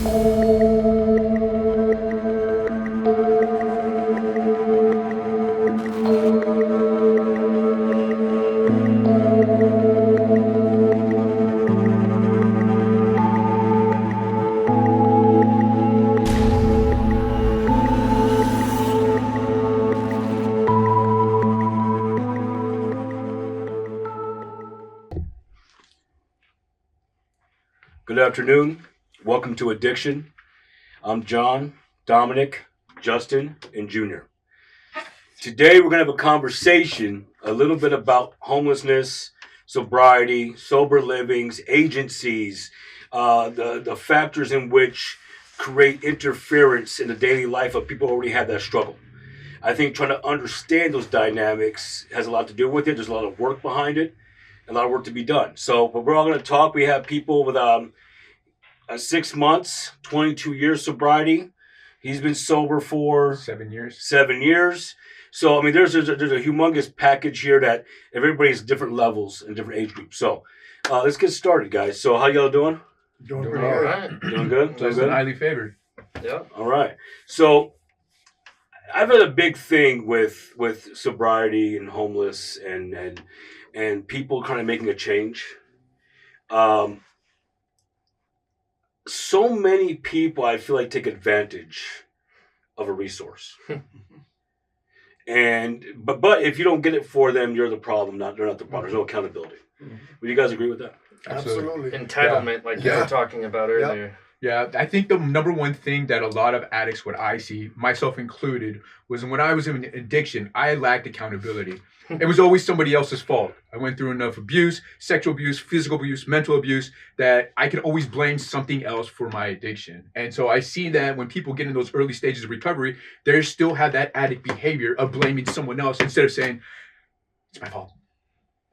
Good afternoon. Welcome to Addiction. I'm John, Dominic, Justin, and Junior. Today we're going to have a conversation a little bit about homelessness, sobriety, sober livings, agencies, the factors in which create interference in the daily life of people who already have that struggle. I think trying to understand those dynamics has a lot to do with it. There's a lot of work behind it, a lot of work to be done. So, but we're all going to talk. We have people with 6 months, 22 years sobriety. He's been sober for 7 years. 7 years. So, I mean, there's a humongous package here that everybody's different levels and different age groups. So, let's get started, guys. So, how y'all doing? Doing Doing pretty all good. right. Doing good? Doing good? Highly favored. Yeah. All right. So, I've had a big thing with sobriety and homeless and people kind of making a change. So many people, I feel like, take advantage of a resource. But if you don't get it for them, you're the problem. They're not the problem. There's no accountability. Would you guys agree with that? Absolutely. Entitlement, like you were talking about earlier. Yeah, I think the number one thing that a lot of addicts, what I see, myself included, was when I was in addiction, I lacked accountability. It was always somebody else's fault. I went through enough abuse, sexual abuse, physical abuse, mental abuse, that I could always blame something else for my addiction. And so I see that when people get in those early stages of recovery, they still have that addict behavior of blaming someone else instead of saying, it's my fault.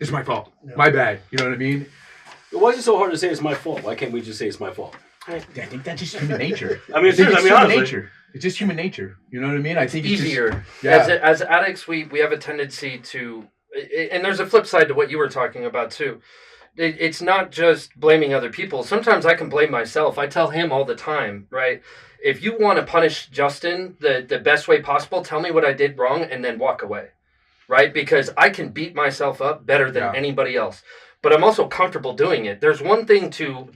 It's my fault. Yeah. My bad. You know what I mean? Why is it so hard to say it's my fault? Why can't we just say it's my fault? I think that's just human nature. I mean, human honestly. nature. It's just human nature. You know what I mean? I think it's Easier. Just, As addicts, we have a tendency to, and there's a flip side to what you were talking about too. It's not just blaming other people. Sometimes I can blame myself. I tell him all the time, right? If you want to punish Justin the best way possible, tell me what I did wrong and then walk away, right? Because I can beat myself up better than anybody else. But I'm also comfortable doing it. There's one thing to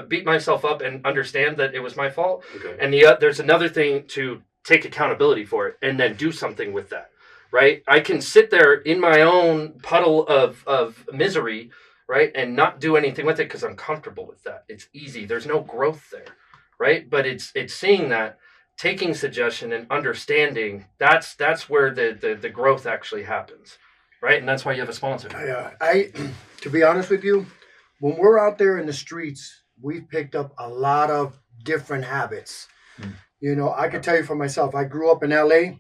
beat myself up and understand that it was my fault, and there's another thing to take accountability for it and then do something with that, right? I can sit there in my own puddle of misery, right, and not do anything with it because I'm comfortable with that. It's easy. There's no growth there, right? But it's seeing that, taking suggestion and understanding. That's where the growth actually happens. Right, and that's why you have a sponsor. To be honest with you, when we're out there in the streets, we've picked up a lot of different habits. You know, I can tell you for myself, I grew up in LA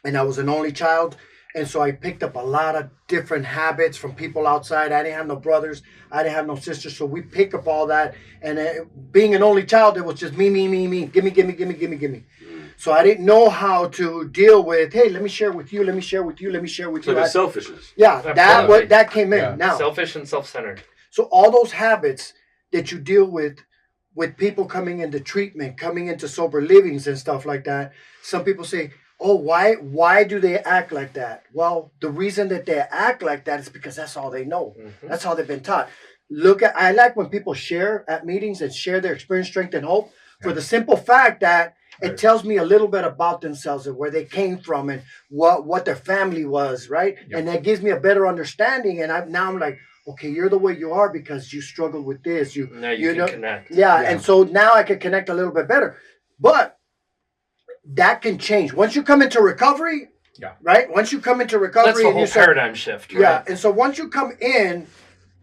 and I was an only child. And so I picked up a lot of different habits from people outside. I didn't have no brothers. I didn't have no sisters. So we pick up all that. And being an only child, it was just me. Gimme. So I didn't know how to deal with, hey, let me share with you. So the selfishness. Yeah, that came in. Yeah. Now, Selfish and self-centered. so all those habits that you deal with people coming into treatment, coming into sober livings and stuff like that, some people say, oh, why do they act like that? Well, the reason that they act like that is because that's all they know. Mm-hmm. That's how they've been taught. I like when people share at meetings and share their experience, strength, and hope for the simple fact that it tells me a little bit about themselves and where they came from and what their family was, right? Yep. And that gives me a better understanding. And I'm like, okay, you're the way you are because you struggled with this. Now you can connect. Yeah, and so now I can connect a little bit better. But that can change. Once you come into recovery, right? Once you come into recovery, that's the whole paradigm shift, right? Yeah, and so once you come in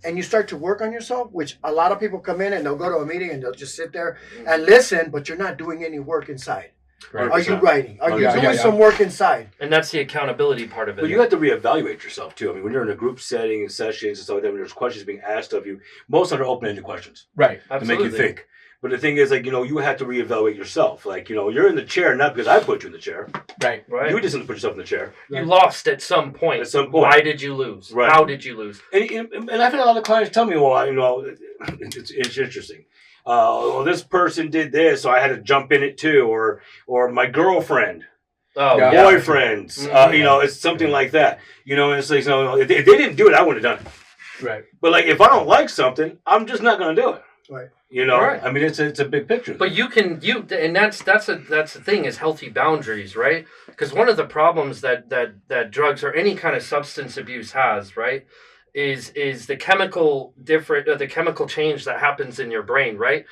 and you start to work on yourself, which a lot of people come in and they'll go to a meeting and they'll just sit there and listen, but you're not doing any work inside. Right. Are you writing? Are you doing some work inside? And that's the accountability part of it. But you have to reevaluate yourself too. I mean, when you're in a group setting and sessions and stuff like that, when there's questions being asked of you, most of them are open-ended questions. Right. To make you think. But the thing is, like, you know, you have to reevaluate yourself. Like, you know, you're in the chair not because I put you in the chair. Right. You just didn't put yourself in the chair. You lost at some point. Why did you lose? Right. How did you lose? And I've had a lot of clients tell me, well, you know, it's interesting. well, this person did this, so I had to jump in it too, or my girlfriend, Oh, Yeah. yeah. boyfriends, it's something like that. It's like, if they didn't do it, I wouldn't have done it. Right. But like, if I don't like something, I'm just not going to do it. Right. Right. I mean, it's a big picture. But and that's the thing is healthy boundaries, right? Because one of the problems that drugs or any kind of substance abuse has, right, is the the chemical change that happens in your brain, right?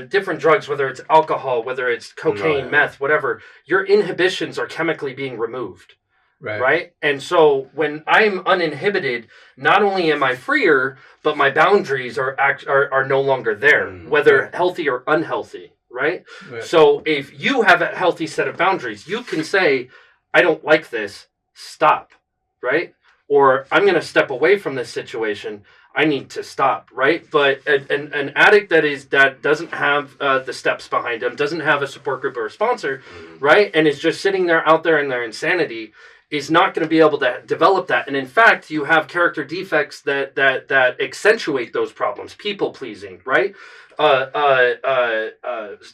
Different drugs, whether it's alcohol, whether it's cocaine, meth, whatever, your inhibitions are chemically being removed. Right. And so when I'm uninhibited, not only am I freer, but my boundaries are no longer there, whether healthy or unhealthy. Right? So if you have a healthy set of boundaries, you can say, I don't like this, stop. Right? Or I'm going to step away from this situation. I need to stop, right? But an addict that doesn't have the steps behind him, doesn't have a support group or a sponsor, right, and is just sitting there out there in their insanity, is not going to be able to develop that. And in fact, you have character defects that accentuate those problems. People pleasing, right?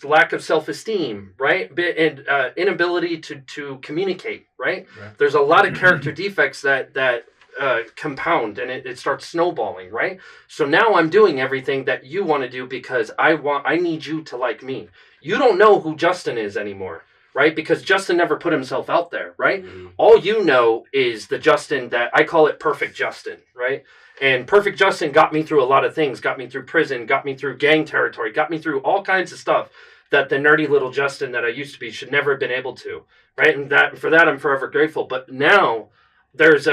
Lack of self-esteem, right? And inability to communicate, right? There's a lot of character defects that compound, and it starts snowballing, right? So now I'm doing everything that you want to do because I need you to like me. You don't know who Justin is anymore, right? Because Justin never put himself out there, right? All you know is the Justin that I call it perfect Justin, right? And perfect Justin got me through a lot of things, got me through prison, got me through gang territory, got me through all kinds of stuff that the nerdy little Justin that I used to be should never have been able to, right? And for that I'm forever grateful. But now there's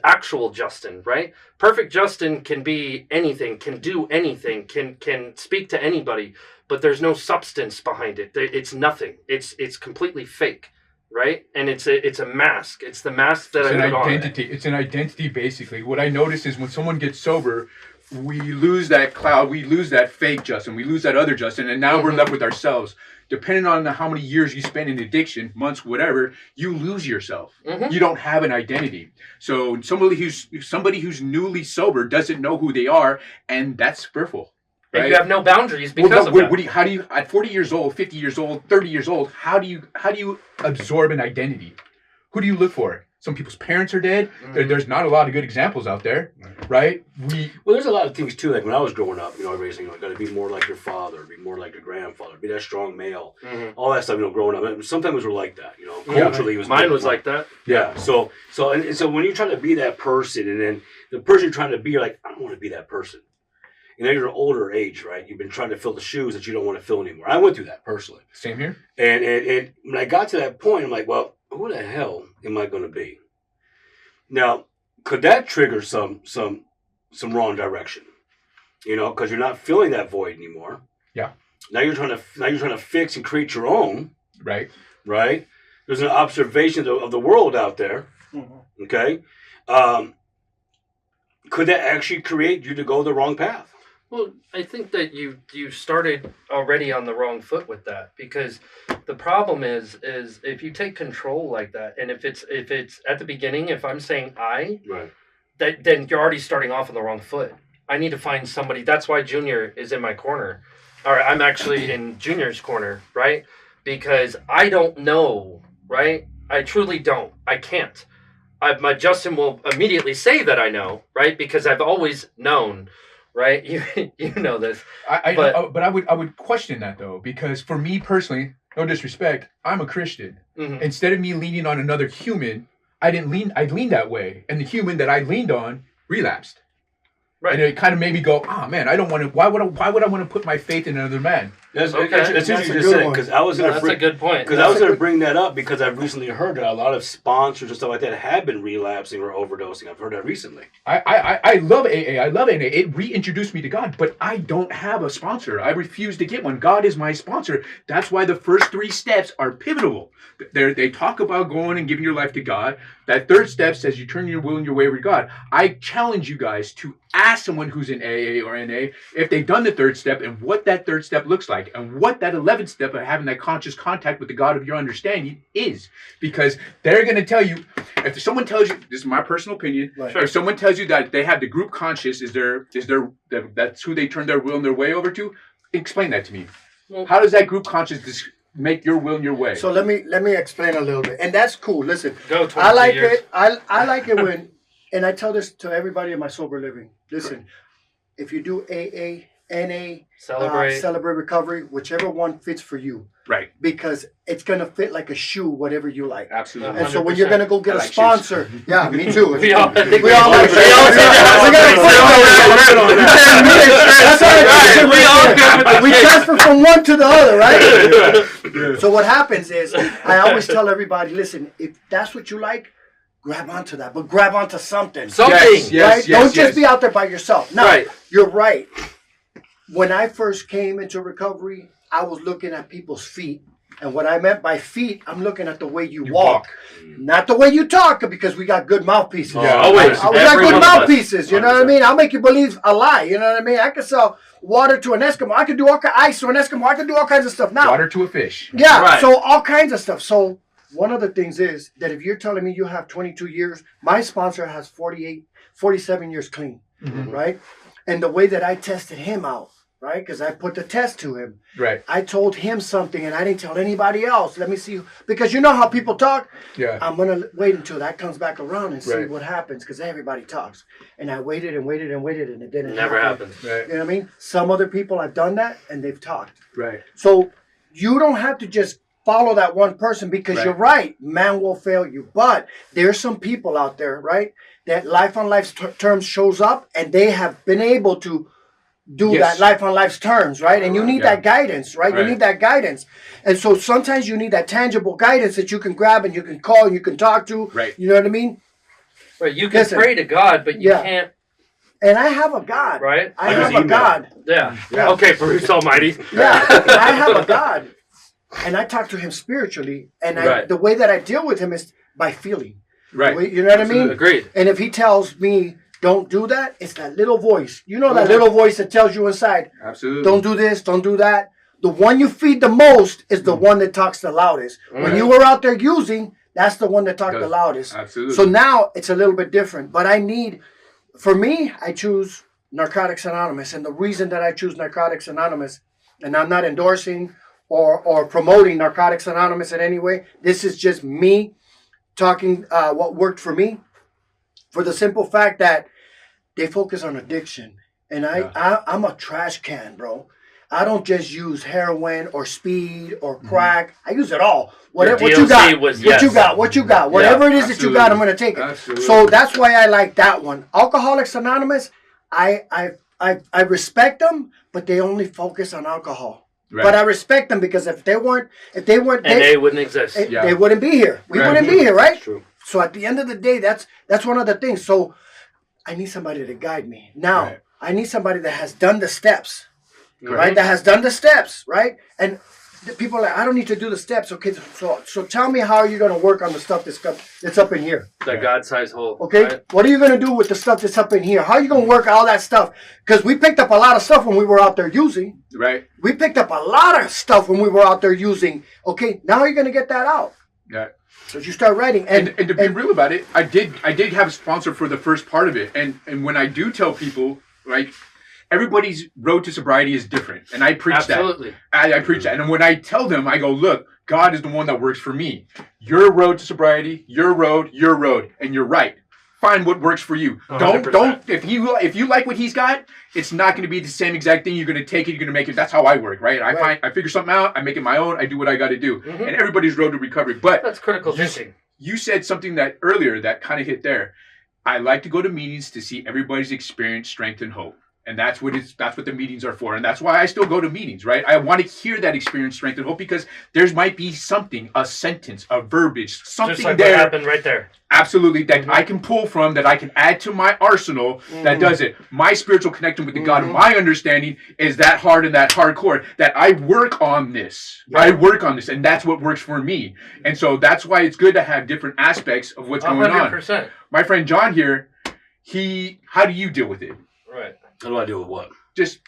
actual Justin, right? Perfect Justin can be anything, can do anything, can speak to anybody, but there's no substance behind it. It's nothing. It's completely fake, right? And it's a mask. It's the mask that I put on. It's an identity, basically. What I notice is when someone gets sober, we lose that cloud, we lose that fake Justin, we lose that other Justin, and now we're left with ourselves. Depending on how many years you spend in addiction, months, whatever, you lose yourself. You don't have an identity. So somebody who's newly sober doesn't know who they are, and that's fearful. Right? And you have no boundaries because of that. How do you, at 40 years old, 50 years old, 30 years old, how do you absorb an identity? Who do you look for? Some people's parents are dead. There's not a lot of good examples out there, right? Well, there's a lot of things too. Like when I was growing up, everybody's saying, got to be more like your father, be more like your grandfather, be that strong male, all that stuff. Growing up, sometimes we're like that. Culturally, it was mine was like that. Yeah. So when you're trying to be that person, and then the person you're trying to be, you're like, I don't want to be that person. You're an older age, right? You've been trying to fill the shoes that you don't want to fill anymore. I went through that personally. Same here. And when I got to that point, I'm like, well, who the hell am I going to be? Now, could that trigger some wrong direction? Because you're not filling that void anymore. Yeah. Now you're trying to fix and create your own. Right. Right. There's an observation of the world out there. Okay. Could that actually create you to go the wrong path? Well, I think that you started already on the wrong foot with that, because the problem is if you take control like that, and if it's at the beginning, if I'm saying I, right, then you're already starting off on the wrong foot. I need to find somebody. That's why Junior is in my corner, or I'm actually in Junior's corner, right? Because I don't know, right? I truly don't. I can't. My Justin will immediately say that I know, right? Because I've always known. Right, you know this. But I would question that though, because for me personally, no disrespect, I'm a Christian. Instead of me leaning on another human, I leaned that way, and the human that I leaned on relapsed. Right. And it kind of made me go, oh man, I don't want to. Why would I want to put my faith in another man? That's interesting you just said, because I was that's a good point. Because I was going to bring that up because I've recently heard that a lot of sponsors and stuff like that have been relapsing or overdosing. I've heard that recently. I love AA. I love AA. It reintroduced me to God, but I don't have a sponsor. I refuse to get one. God is my sponsor. That's why the first 3 steps are pivotal. They talk about going and giving your life to God. That 3rd step says you turn your will and your way with God. I challenge you guys to ask someone who's in AA or NA if they've done the 3rd step and what that 3rd step looks like and what that 11th step of having that conscious contact with the God of your understanding is. Because they're going to tell you, if someone tells you, this is my personal opinion, Right. if someone tells you that they have the group conscious, that's who they turn their will and their way over to, explain that to me. Well, How does that group consciousness make your will and your way? So let me explain a little bit, and that's cool. Listen, go 22 I like years. it. I like it when, and I tell this to everybody in my sober living. Listen, if you do AA, NA, celebrate recovery, whichever one fits for you, Right. because it's gonna fit like a shoe, whatever you like. Absolutely. And so when you're gonna go get I a like sponsor, yeah, me too. We all, I think We all like we all see that. We all good with we the transfer from one to the other, right? So what happens is, I always tell everybody, listen, if that's what you like, grab onto that, but grab onto something. something. Right? Don't just be out there by yourself. No, Right. you're right. When I first came into recovery, I was looking at people's feet. And what I meant by feet, I'm looking at the way you walk. Not the way you talk, because we got good mouthpieces. Yeah, always. We got Every good one of us. mouthpieces, you know what I mean? I'll make you believe a lie, you know what I mean? I could sell water to an Eskimo. I could do all kinds ice to an Eskimo. I could do all kinds of stuff now. Water to a fish. Yeah, Right. so all kinds of stuff. So one of the things is that if you're telling me you have 22 years, my sponsor has 47 years clean, right? And the way that I tested him out, right? Because I put the test to him. Right. I told him something and I didn't tell anybody else. Let me see. Because you know how people talk? Yeah. I'm going to wait until that comes back around and see Right. what happens, because everybody talks. And I waited and waited and waited and it didn't Never happen. happens. Right. You know what I mean? Some other people have done that and they've talked. Right. So you don't have to just follow that one person, because Right. you're right. Man will fail you. But there's some people out there, right? That life on life's terms shows up and they have been able to do Yes. that life on life's terms, right? And you need Yeah. that guidance, right? You Right. need that guidance. And so sometimes you need that tangible guidance that you can grab and you can call and you can talk to. Right. You know what I mean? Right. You can Listen. pray to God, but you Yeah. can't. And I have a God. Right. I Like his have a email. God. Yeah. Yeah. Okay, Bruce Almighty. Yeah, I have a God, and I talk to him spiritually, and Right. the way that I deal with him is by feeling. Right. You know what I mean? Agreed. And if he tells me don't do that, it's that little voice. You know that little voice that tells you inside, Absolutely. don't do this, don't do that. The one you feed the most is the one that talks the loudest. When Right. you were out there using, that's the one that talked the Does. loudest. Absolutely. So now it's a little bit different. But for me, I choose Narcotics Anonymous. And the reason that I choose Narcotics Anonymous, and I'm not endorsing or promoting Narcotics Anonymous in any way, this is just me talking what worked for me, for the simple fact that they focus on addiction. And I'm a trash can, bro. I don't just use heroin or speed or crack. I use it all. Whatever what you got, what you got, whatever it is that you got, I'm gonna take it. Absolutely. So that's why I like that one. Alcoholics Anonymous, I respect them, but they only focus on alcohol. Right. But I respect them because if they weren't, And they wouldn't exist. they wouldn't be here. We Right. wouldn't be here, right? True. So at the end of the day, that's one of the things. So I need somebody to guide me. Now, Right. I need somebody that has done the steps, Right. right? That has done the steps, right? And the people are like, I don't need to do the steps. Okay, so tell me how you're going to work on the stuff that's up in here. That God-sized hole. Okay, Right? what are you going to do with the stuff that's up in here? How are you going to work all that stuff? Because we picked up a lot of stuff when we were out there using. Right. We picked up a lot of stuff when we were out there using. Okay, now you're going to get that out. Yeah. So you start writing. And to be real about it, I did have a sponsor for the first part of it. And when I do tell people, right, everybody's road to sobriety is different. And I preach Absolutely. that. I preach that. And when I tell them, I go, look, God is the one that works for me. Your road to sobriety, your road, and you're right. Find what works for you. 100%. Don't if you like what he's got, it's not going to be the same exact thing. You're going to take it, you're going to make it. That's how I work, right? I figure something out, I make it my own, I do what I got to do. Mhm. And everybody's road to recovery. But That's critical thinking. you said something that earlier that kind of hit there. I like to go to meetings to see everybody's experience, strength, and hope. And that's what the meetings are for. And that's why I still go to meetings, right? I want to hear that experience, strength, and hope, because there might be something, a sentence, a verbiage, something Just like there. what happened right there. Absolutely, that I can pull from, that I can add to my arsenal that does it. My spiritual connection with the God of my understanding is that hard and that hardcore, that I work on this. I work on this, and that's what works for me. And so that's why it's good to have different aspects of what's going on. 100%. My friend John here, how do you deal with it? Right. How do I deal with what? Just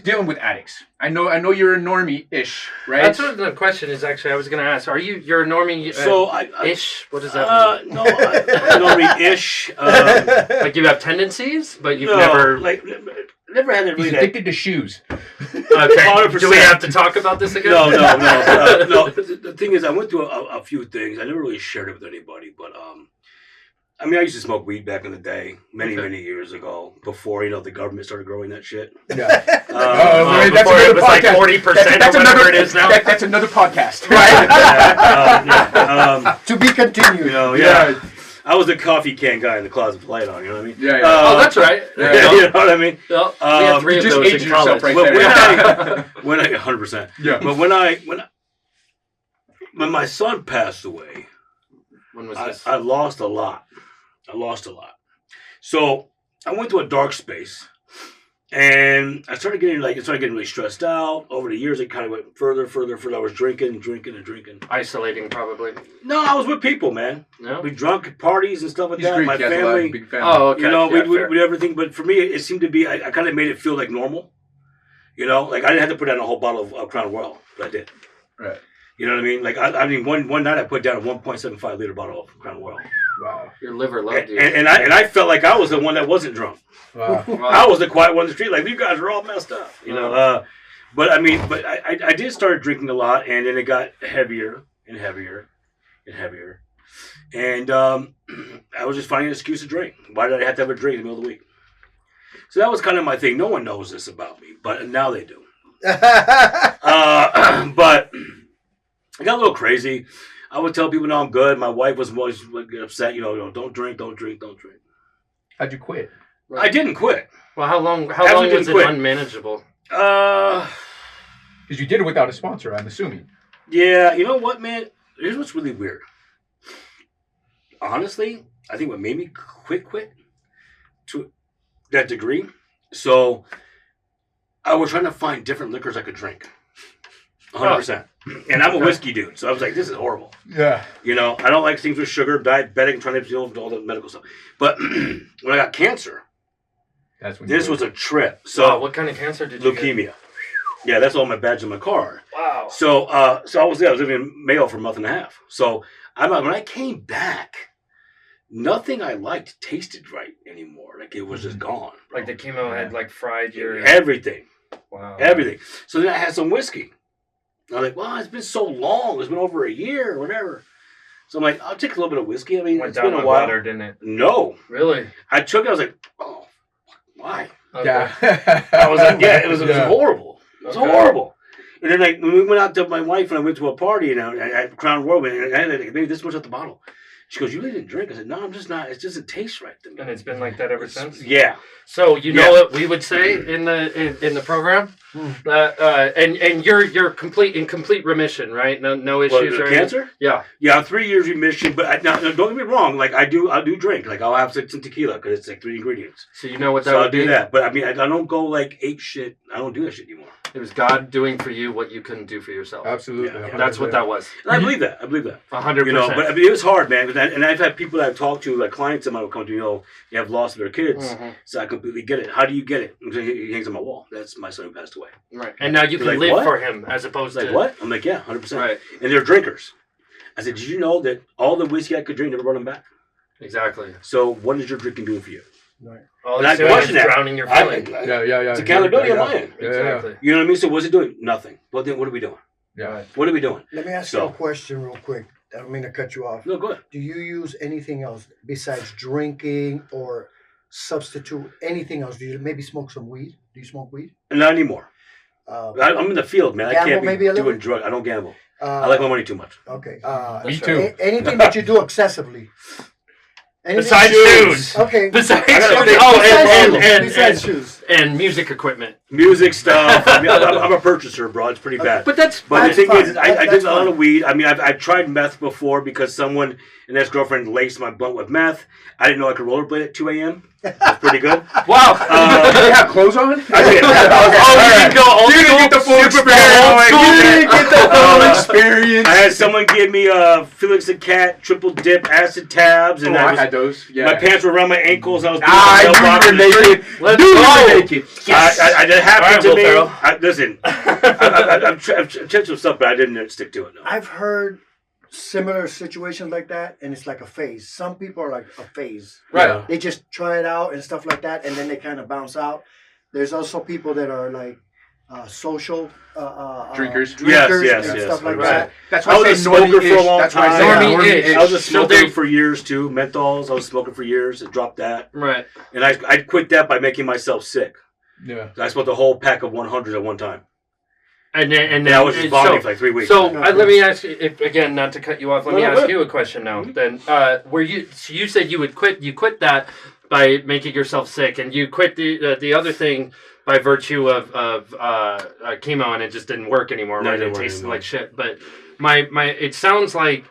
dealing with addicts. I know you're a normie-ish, right? That's what the question is. Actually, I was going to ask. You're a normie? So I ish. What does that mean? no, normie-ish. Like you have tendencies, but you've never. like never had it He's really. addicted to shoes. Okay. 100%. Do we have to talk about this again? No. No. The thing is, I went through a few things. I never really shared it with anybody, but I mean, I used to smoke weed back in the day, many years ago, before the government started growing that shit. Yeah. That's Before it was like 40% or whatever it is now. That's another podcast. To be continued. Yeah. I was the coffee can guy in the closet with the light on. You know what I mean? Yeah. Oh, that's right. Yeah, you know what I mean? Well, we had 3 of just those aged in yourself college. right there. When I 100%. Yeah. But when my son passed away, When was this? I lost a lot. So I went to a dark space, and I started getting really stressed out. Over the years, it kind of went further. I was drinking. Isolating, probably. No, I was with people, man. No? We drunk at parties and stuff like He's that. Greek. My He has a lot of family. big family. Oh, okay. We did everything. But for me, it seemed to be, I kind of made it feel like normal. Like I didn't have to put down a whole bottle of Crown Royal, but I did. Right. You know what I mean? Like, I mean, one night I put down a 1.75 liter bottle of Crown Royal. Wow. Your liver loved you. And I felt like I was the one that wasn't drunk. Wow. I was the quiet one in the street. Like, you guys are all messed up, But I did start drinking a lot, and then it got heavier and heavier and heavier. And I was just finding an excuse to drink. Why did I have to have a drink in the middle of the week? So that was kind of my thing. No one knows this about me, but now they do. But I got a little crazy. I would tell people, no, I'm good. My wife was always upset, don't drink. How'd you quit? I didn't quit. Well, how long Absolutely was it quit. unmanageable? Because you did it without a sponsor, I'm assuming. Yeah, you know what, man? Here's what's really weird. Honestly, I think what made me quit to that degree. So I was trying to find different liquors I could drink. 100%. And I'm a whiskey dude, so I was like, this is horrible. Yeah. I don't like things with sugar, diabetic, trying to deal with all the medical stuff. But when I got cancer, That's when this was a trip. So Wow, what kind of cancer did you get? leukemia. Yeah, that's all my badge in my car. Wow. So I was living in Mayo for a month and a half. So when I came back, nothing I liked tasted right anymore. Like, it was just gone. Bro. Like the chemo had fried your... Everything. Wow. Everything. So then I had some whiskey. I was like, well, it's been so long. It's been over a year or whatever. So I'm like, I'll take a little bit of whiskey. I mean, Went it's down been a my while. bladder, didn't it? No. Really? I took it. I was like, oh, why? Okay. Yeah. I was like, yeah, it was horrible. It was Okay. horrible. And then, when we went out to my wife and I went to a party, at Crown Royal, and I had maybe this much at the bottle. She goes, you really didn't drink? I said, no, I'm just not. It doesn't taste right to me. And it's been like that ever since? Yeah. So you know what we would say in the program? And you're in complete remission, right? No issues or cancer? anything? Yeah. Yeah, 3 years remission. But now, don't get me wrong. Like, I do drink. Like, I'll have some tequila because it's like 3 ingredients. So you know what that So would I'll do be? that. But I mean, I don't go like ape shit. I don't do that shit anymore. It was God doing for you what you couldn't do for yourself. Absolutely. Yeah. That's what that was. And I believe that. 100%. But I mean, it was hard, man. And I've had people that I've talked to, like clients of mine, will come to you have lost their kids. Mhm. So I completely get it. How do you get it? He hangs on my wall. That's my son who passed away. Right. And now you can Like, live what? for him as opposed Like, to... what? I'm like, yeah, 100%. Right. And they're drinkers. I said, did you know that all the whiskey I could drink never brought them back? Exactly. So what is your drinking doing for you? All And it's I doing is question that. drowning your feeling. Yeah. It's accountability on my end. Exactly. You know what I mean? So what's it doing? Nothing. Well, then what are we doing? Yeah. What are we doing? Let me ask you a question real quick. I don't mean to cut you off. No, go ahead. Do you use anything else besides drinking or substitute anything else? Do you maybe smoke some weed? Do you smoke weed? Not anymore. I'm in the field, man. I Gamble can't be maybe a little doing bit? drugs. I don't gamble. I like my money too much. Okay. Me too. Anything that you do excessively. Anything- Besides shoes. Okay. Besides I gotta shoes. think- Oh, Besides shoes. and music equipment. Music stuff. I mean, I'm a purchaser, bro. It's pretty bad. But that's But the That's thing fine. is, I That's did a lot fine. of weed. I mean, I've tried meth before because someone, an ex-girlfriend, laced my blunt with meth. I didn't know I could rollerblade at 2 a.m. That's pretty good. wow. Did you have clothes on? I did. Oh, you didn't go old You didn't school? get the full Super experience. old school? You didn't get the full experience. I had someone give me Felix the Cat triple dip acid tabs, and Oh, I I was, had those. Yeah. my pants were around my ankles. And I was doing Ah, myself you were boxing. naked. Let's You go. were naked. Yes. That happened All to right, me. Will Ferrell. Listen, I've tried some stuff, but I didn't stick to it. No. I've heard similar situations like that, and it's like a phase. Some people are like a phase. Right. Yeah. They just try it out and stuff like that, and then they kind of bounce out. There's also people that are like social Drinkers. Yes, and yes, stuff like right. that. That's I why I was a say smoker for a normie-ish. long That's why I time. say Normie-ish. normie-ish. I was a So smoker they- for years too. Menthols. I was smoking for years. I dropped that, Right. and I quit that by making myself sick. Yeah. I smoked a whole pack of 100 at one time, And then and I was just vomiting for like 3 weeks. So Yeah. let me ask you, if, again, not to cut you off. Let No, me no, ask good. you a question now. Then, were you? So you said you would quit. You quit that by making yourself sick, and you quit the other thing by virtue of chemo, and it just didn't work anymore. No, it Right? It didn't work tasted anymore. like shit. But it sounds like.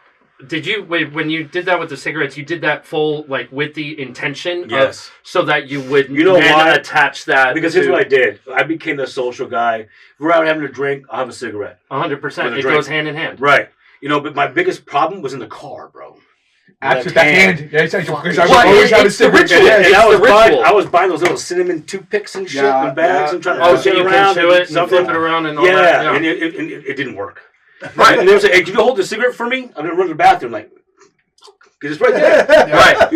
Did you when you did that with the cigarettes? You did that full like with the intention, Yes. so that you would You know then why? attach that Because here's what I did. I became the social guy. If we're out having a drink, I'll have a cigarette. 100%. With a It drink. goes hand in hand. Right. But my biggest problem was in the car, bro. Absolutely. That That hand. Yeah, because I would Well, always have a it's the cigarette. ritual. Yeah, And It's I was the buying, ritual. I was buying those little cinnamon toothpicks and shit Yeah, in bags yeah. and trying to Oh, push so it you around can chew it and something. flip it around and all Yeah, that. Yeah. and it didn't work. Right, and they would say, "Hey, can you hold the cigarette for me? I'm gonna run to the bathroom." Like, because it's right there. Right. I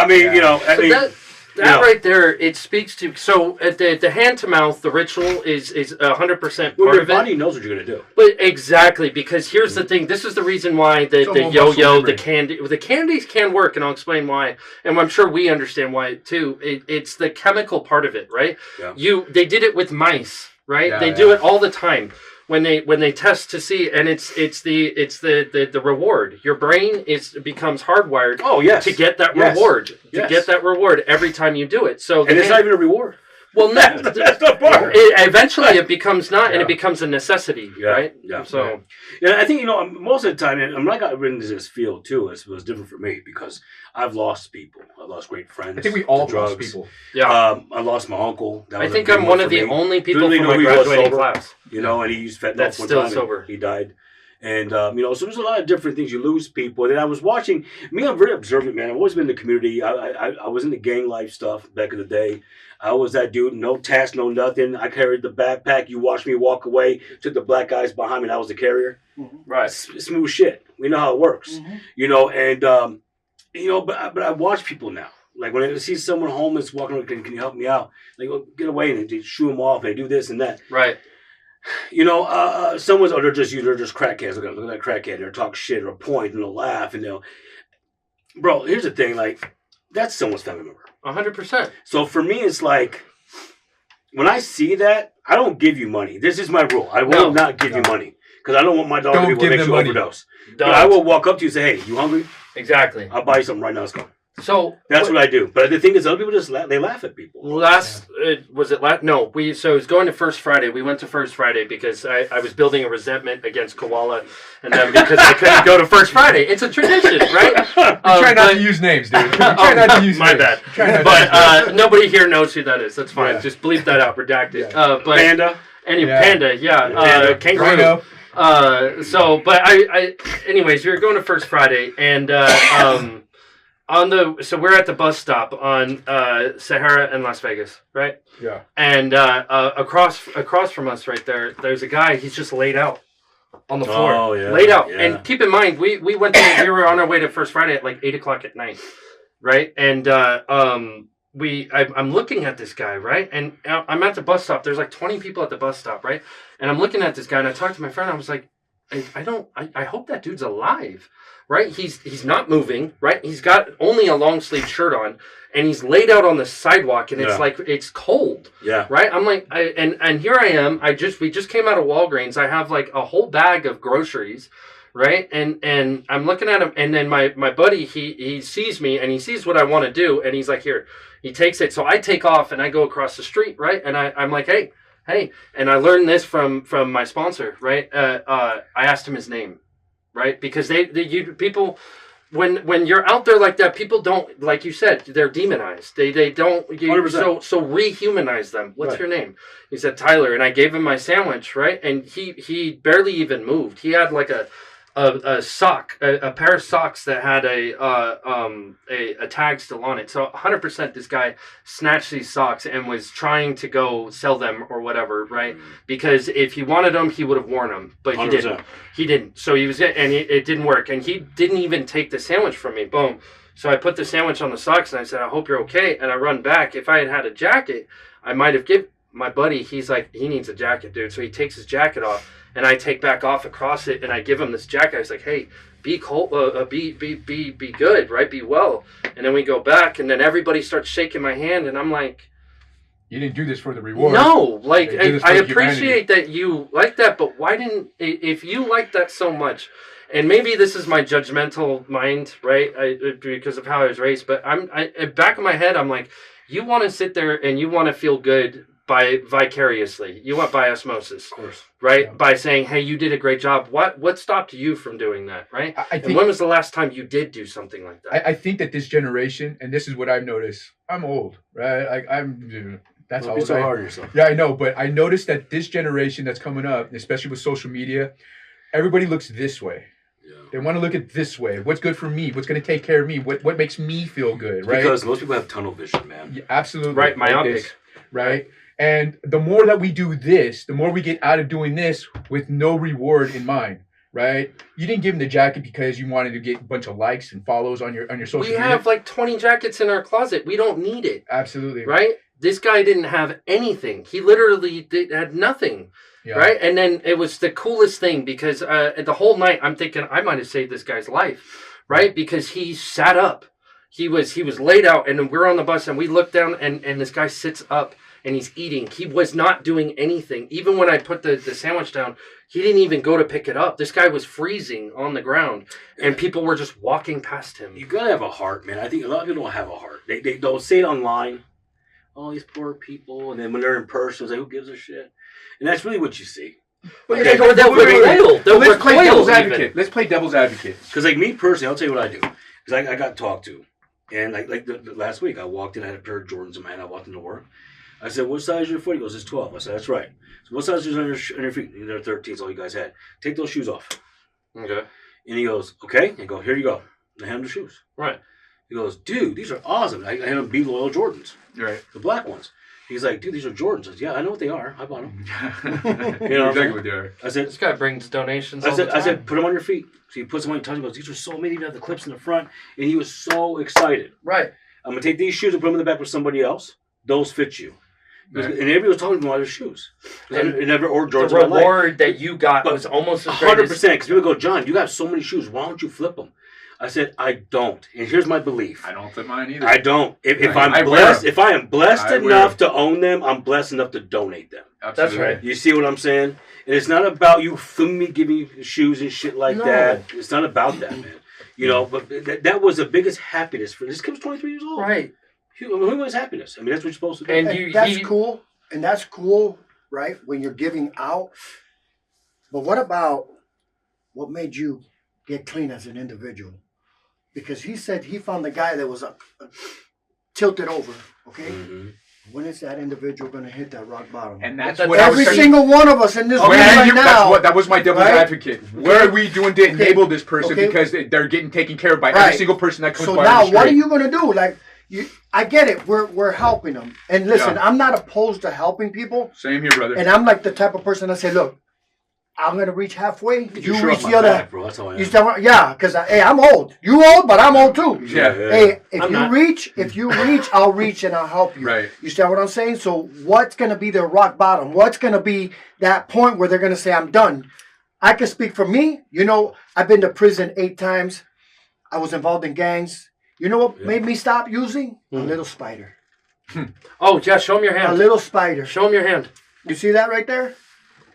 mean, I So mean, that Yeah. right there, it speaks to. So at the hand to mouth, the ritual is 100% well, part your of it. body knows what you're gonna do. But exactly, because here's the thing. This is the reason why the all yo-yo, muscle the memory. the candies can work, and I'll explain why. And I'm sure we understand why too. It's the chemical part of it, right? Yeah. They did it with mice, right? Yeah, they do yeah. it all the time when they test to see, and it's the reward. Your brain becomes hardwired Oh yes. to get that Yes. reward, to Yes. get that reward every time you do it. So and it's not even a reward. well, no, That's the part. eventually it becomes not, and Yeah. it becomes a necessity, Yeah, right? yeah. So Yeah, I think most of the time, and when I got into this field too, it was different for me because I've lost people. I lost great friends. I think we all to lost drugs. people. yeah, I lost my uncle. That I was a think big I'm one for of the me. only people Literally from my knew he was graduating sober. class. And he used fentanyl That's one still time, sober. and he died. And so there's a lot of different things. You lose people. And then I was watching. I'm very observant, man. I've always been in the community. I was in the gang life stuff back in the day. I was that dude. No task, no nothing. I carried the backpack. You watched me walk away. Took the black guys behind me. And I was the carrier. Right. Smooth shit. We know how it works. But I watch people now. Like when I see someone homeless walking around, can you help me out? They go, get away, and they shoo them off, and they do this and that. Right. Someone's, they're just crackheads. Look at that crackhead. They'll talk shit or point and they'll laugh and bro, here's the thing, like, that's someone's family member. 100%. So for me, it's like, when I see that, I don't give you money. This is my rule. I will not give you money. Because I don't want my dog to Don't be what give makes them you money. overdose. But I Don't. will walk up to you and say, hey, you hungry? Exactly. I'll buy you something right now. Let's go. So That's what I do. But the thing is, other people just they laugh at people. was it last? No, so it was going to First Friday. We went to First Friday because I was building a resentment against Koala, and then because I couldn't go to First Friday. It's a tradition, right? Try not to use names, dude. Try not to use my names. bad. Try not to use But names. nobody here knows who that is. That's fine. Yeah. Just bleep that out. Redact it. Yeah. But Panda. Panda, yeah. Panda. Kangaroo. Rhino. But anyways, we were going to First Friday, and so we're at the bus stop on Sahara and Las Vegas, right? Yeah. And across from us, right there's a guy. He's just laid out on the floor, Oh, yeah, laid out. yeah. And keep in mind, we were on our way to First Friday at like 8:00 at night, right? And I'm looking at this guy, right? And I'm at the bus stop. There's like 20 people at the bus stop, right? And I'm looking at this guy, and I talked to my friend. I was like, I hope that dude's alive, right? He's not moving, right? He's got only a long sleeve shirt on, and he's laid out on the sidewalk, and it's like it's cold, Yeah. right? I'm like, and here I am. We just came out of Walgreens. I have like a whole bag of groceries. Right, and I'm looking at him, and then my buddy he sees me, and he sees what I want to do, and he's like, here, he takes it. So I take off and I go across the street, right, and I'm like, hey, and I learned this from my sponsor, right. I asked him his name, right, because people. When you're out there like that, people don't, like you said, they're demonized. They don't. So rehumanize them. What's your name? He said Tyler, and I gave him my sandwich, right, and he barely even moved. He had like a sock, a pair of socks that had a tag still on it. So 100% this guy snatched these socks and was trying to go sell them or whatever, right? Because if he wanted them, he would have worn them, but he 100%. didn't. He didn't. So it didn't work, and he didn't even take the sandwich from me. Boom. So I put the sandwich on the socks, and I said, I hope you're okay. And I run back. If I had had a jacket, I might have my buddy, he's like, he needs a jacket, dude. So he takes his jacket off, and I take back off across it, and I give him this jacket. I was like, hey, be cold, be good, right? Be well. And then we go back, and then everybody starts shaking my hand, and I'm like, You didn't do this for the reward. no, like You did this I for appreciate that you like that, but why didn't, if you like that so much, and maybe this is my judgmental mind, right? Because of how I was raised, but back in my head, I'm like, you want to sit there and you want to feel good by vicariously. You want by osmosis, Of course. right? Yeah. By saying, hey, you did a great job. What stopped you from doing that, right? I And think when was the last time you did do something like that? I think that this generation, and this is what I've noticed. I'm old, right? That's Don't all. be so hard on yourself. Yeah, I know, but I noticed that this generation that's coming up, especially with social media, everybody looks this way. Yeah. They want to look at this way. What's good for me? What's going to take care of me? What makes me feel good, right? Because most people have tunnel vision, man. Yeah, absolutely. Right, myopic. This, right? And the more that we do this, the more we get out of doing this with no reward in mind, right? You didn't give him the jacket because you wanted to get a bunch of likes and follows on your social We media. have like 20 jackets in our closet. We don't need it, Absolutely. right? This guy didn't have anything. He literally had nothing, Yeah. right? And then it was the coolest thing because the whole night I'm thinking I might have saved this guy's life, right? Because he sat up. He was laid out, and then we're on the bus, and we look down, and this guy sits up, and he's eating. He was not doing anything. Even when I put the sandwich down, he didn't even go to pick it up. This guy was freezing on the ground, and people were just walking past him. You gotta have a heart, man. I think a lot of people don't have a heart. They'll say it online. Oh, these poor people, and then when they're in person, it's like, who gives a shit? And that's really what you see. But Okay, they'll recoil. They'll Let's play recoil devil's even. advocate. Let's play devil's advocate. Because like me personally, I'll tell you what I do. Because I got talked to, and like the last week, I walked in, I had a pair of Jordans in my hand. I walked into work. I said, "What size is your foot?" He goes, "It's 12." I said, "That's right." So what size is on your feet? They're 13. All you guys had. Take those shoes off. Okay. And he goes, "Okay." And I go, "Here you go." And I hand him the shoes. Right. He goes, "Dude, these are awesome." I hand him B Loyal Jordans, Right. the black ones. He's like, "Dude, these are Jordans." I said, "Yeah, I know what they are. I bought them." You know exactly what they are. I said, This guy brings donations all the time. I said, "Put them on your feet." So he puts them on your toes. He goes, "These are so many. You have the clips in the front." And he was so excited. Right. I'm going to take these shoes and put them in the back with somebody else. Those fit you. Right. And everybody was talking about his shoes. And I never ordered The Jordans in my life. reward that you got But was almost as great 100%. as... Because people go, "John, you have so many shoes. Why don't you flip them?" I said, "I don't." And here's my belief. I don't flip mine either. I don't. If I I'm wear blessed, them. if I am blessed I wear enough them. to own them, I'm blessed enough to donate them. Absolutely. That's right. You see what I'm saying? And it's not about you filming me giving you shoes and shit like No. that. It's not about that, man. You know, but that was the biggest happiness for this kid was 23 years old. Right. Who wants happiness? I mean, that's what you're supposed to do. And And that's cool. And that's cool, right? When you're giving out. But what about what made you get clean as an individual? Because he said he found the guy that was tilted over. Okay. Mhm. When is that individual going to hit that rock bottom? And that's That's what I was Every saying. single one of us in this room Where right now. that was my devil's right? advocate. Where are we doing to enable this person Okay. because they're getting taken care of by Right. every single person that comes So by now, on the what are street? you going to do? Like, I get it. We're helping them. And listen, Yeah. I'm not opposed to helping people. Same here, brother. And I'm like the type of person that say, look, I'm going to reach halfway. You show reach up my the other. back, bro. That's how I am. You start, yeah, because hey, I'm old. You old, but I'm old too. Yeah. Hey, if I'm you not. reach, I'll reach and I'll help you. Right. You understand what I'm saying? So what's going to be their rock bottom? What's going to be that point where they're going to say, I'm done? I can speak for me. You know, I've been to prison 8 times. I was involved in gangs. You know what made me stop using? A little spider. Oh, yeah, show him your A hand. little spider. Show him your hand. You see that right there?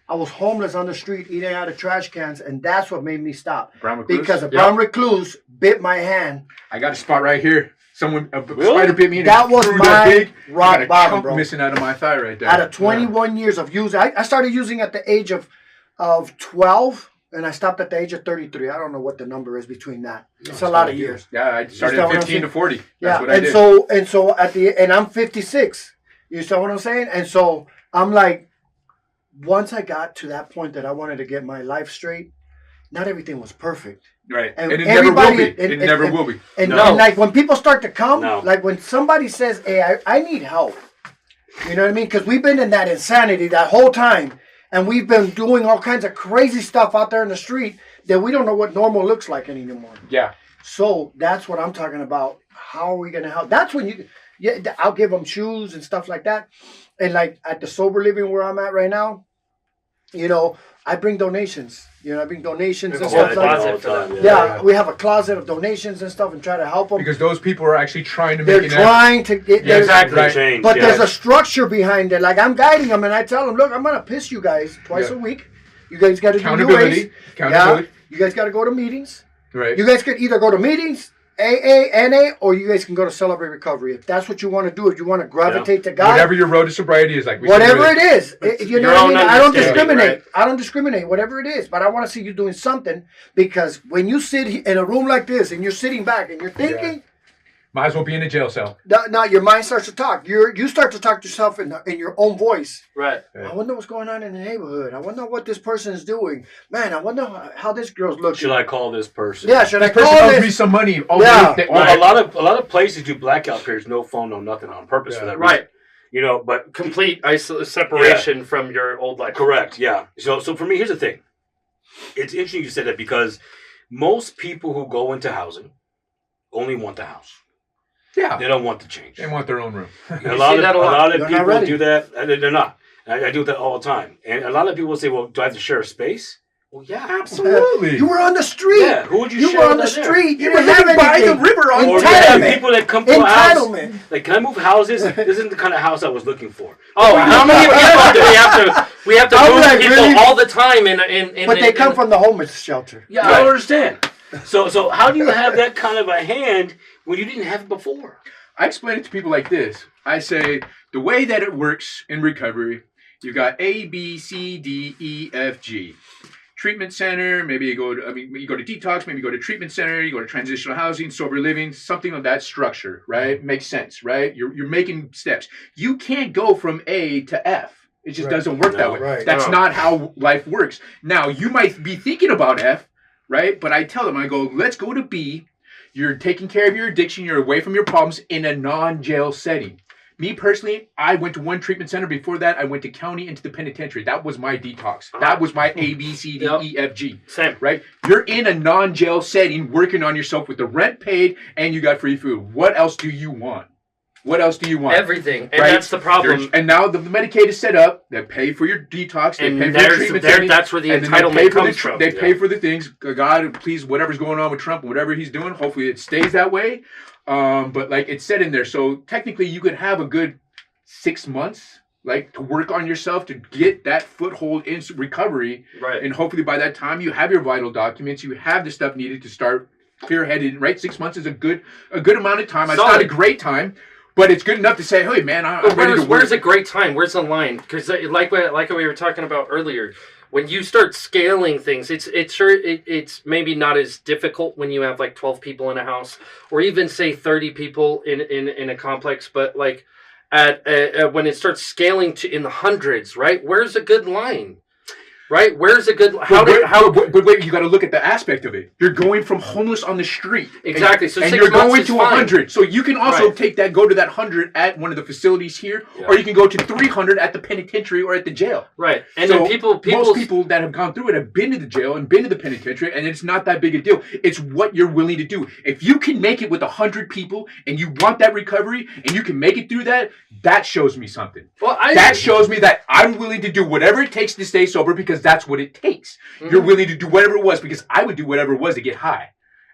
I was homeless on the street eating out of trash cans, and that's what made me stop. Brown recluse? Because a Yep. brown recluse bit my hand. I got a spot right here. Someone, a Really? spider bit me. And That it was grew my that big. I rock got a bottom, chunk bro. missing out of my thigh right there. Out of 21 years of using, I started using at the age of 12, and I stopped at the age of 33. I don't know what the number is between that. It's a lot of years. Yeah, I started understand at what I'm 15 to saying? 40. That's Yeah, what I and did. so at the and I'm 56. You understand what I'm saying? And so I'm like, once I got to that point that I wanted to get my life straight, not everything was perfect. Right. and And it never will everybody- be. and- It never and- will be. And, No. and like when people start to come, No. like when somebody says, hey, I need help. You know what I mean? Because we've been in that insanity that whole time. And we've been doing all kinds of crazy stuff out there in the street that we don't know what normal looks like anymore. Yeah. So that's what I'm talking about. How are we going to help? That's when you, Yeah, I'll give them shoes and stuff like that. And like at the sober living where I'm at right now, you know, I bring donations. You know, I bring donations and Yeah, stuff like closet that. for that. Yeah, we have a closet of donations and stuff and try to help them. Because those people are actually trying to They're make trying to get Yeah, Exactly. Right. Change. but yeah. there's a structure behind it. Like I'm guiding them and I tell them, look, I'm gonna piss you guys twice Yeah. a week. You guys got to do UAs. accountability. Yeah, you guys got to go to meetings. Right. You guys could either go to meetings, AA, NA, or you guys can go to Celebrate Recovery. If that's what you want to do, if you want to gravitate to God, Whatever your road to sobriety is, like we said whatever earlier. it is, you know your what I own mean? I don't understanding, discriminate. right? I don't discriminate, whatever it is. But I want to see you doing something, because when you sit in a room like this and you're sitting back and you're thinking, Might as well be in a jail cell. now your mind starts to talk. You start to talk to yourself in your own voice. Right. I wonder what's going on in the neighborhood. I wonder what this person is doing. Man, I wonder how this girl's looking. Should I call this person? Yeah, should I This person call owes me this? some money. Oh, Yeah. Well, a lot of places do blackout periods, no phone, no nothing, on purpose for that reason. Right. You know, but Complete separation from your old life. correct, yeah. So for me, here's the thing. It's interesting you said that, because most people who go into housing only want the house. Yeah. They don't want the change. They want their own room. A lot see that a lot. of They're not people ready. do that. They're not. I do that all the time. And a lot of people say, well, do I have to share a space? Well, yeah, Absolutely. You were on the street. Yeah, who would you You share were on with the there? street. You You were didn't have living by the anything. river on Or the you have Entitlement. people that come to a house. Entitlement. Like, can I move houses? This isn't the kind of house I was looking for. Oh, how many people do we have to? We have to I'm move like, people really? all the time. In But they come from the homeless shelter. Yeah, I don't understand. So how do you have that kind of a hand when you didn't have it before? I explain it to people like this. I say, the way that it works in recovery, you got A, B, C, D, E, F, G. Treatment center, maybe you go to detox, maybe you go to treatment center, you go to transitional housing, sober living, something of that structure, right? Makes sense, right? You're making steps. You can't go from A to F. It just Right. doesn't work that No. way. Right. That's No. not how life works. Now, you might be thinking about F, right? But I tell them, I go, let's go to B. You're taking care of your addiction. You're away from your problems in a non-jail setting. Me personally, I went to one treatment center. Before that, I went to county into the penitentiary. That was my detox. That was my A, B, C, D, Yep. E, F, G. Same. Right? You're in a non-jail setting, working on yourself with the rent paid, and you got free food. What else do you want? What else do you want? Everything, and Right? that's the problem. And now the Medicaid is set up. They pay for your detox. They And pay for your there's treatment there, setting. that's where the And then they pay entitlement for comes the, from. They pay for the things. God, please, whatever's going on with Trump and whatever he's doing, hopefully it stays that way. But like it's said in there, so technically you could have a good 6 months, like to work on yourself to get that foothold in recovery, Right. and hopefully by that time you have your vital documents, you have the stuff needed to start clear-headed. Right, 6 months is a good amount of time. It's not a Solid. great time, but it's good enough to say, hey man, I'm But ready to work. where's a great time? Where's the line? Because like we were talking about earlier, when you start scaling things, it's maybe not as difficult when you have like 12 people in a house, or even say 30 people in a complex. But like when it starts scaling to in the hundreds, right? Where's a good line? Right? Where's a good But wait, you got to look at the aspect of it. You're going from homeless on the street, Exactly. So and 6 you're months going is to fine. 100. So you can also Right. go to that 100 at one of the facilities here, Yeah. or you can go to 300 at the penitentiary or at the jail. Right. And So then most people that have gone through it have been to the jail and been to the penitentiary, and it's not that big a deal. It's what you're willing to do. If you can make it with 100 people and you want that recovery and you can make it through that, that shows me something. well, That shows me that I'm willing to do whatever it takes to stay sober, because that's what it takes. Mhm. You're willing to do whatever it was, because I would do whatever it was to get high.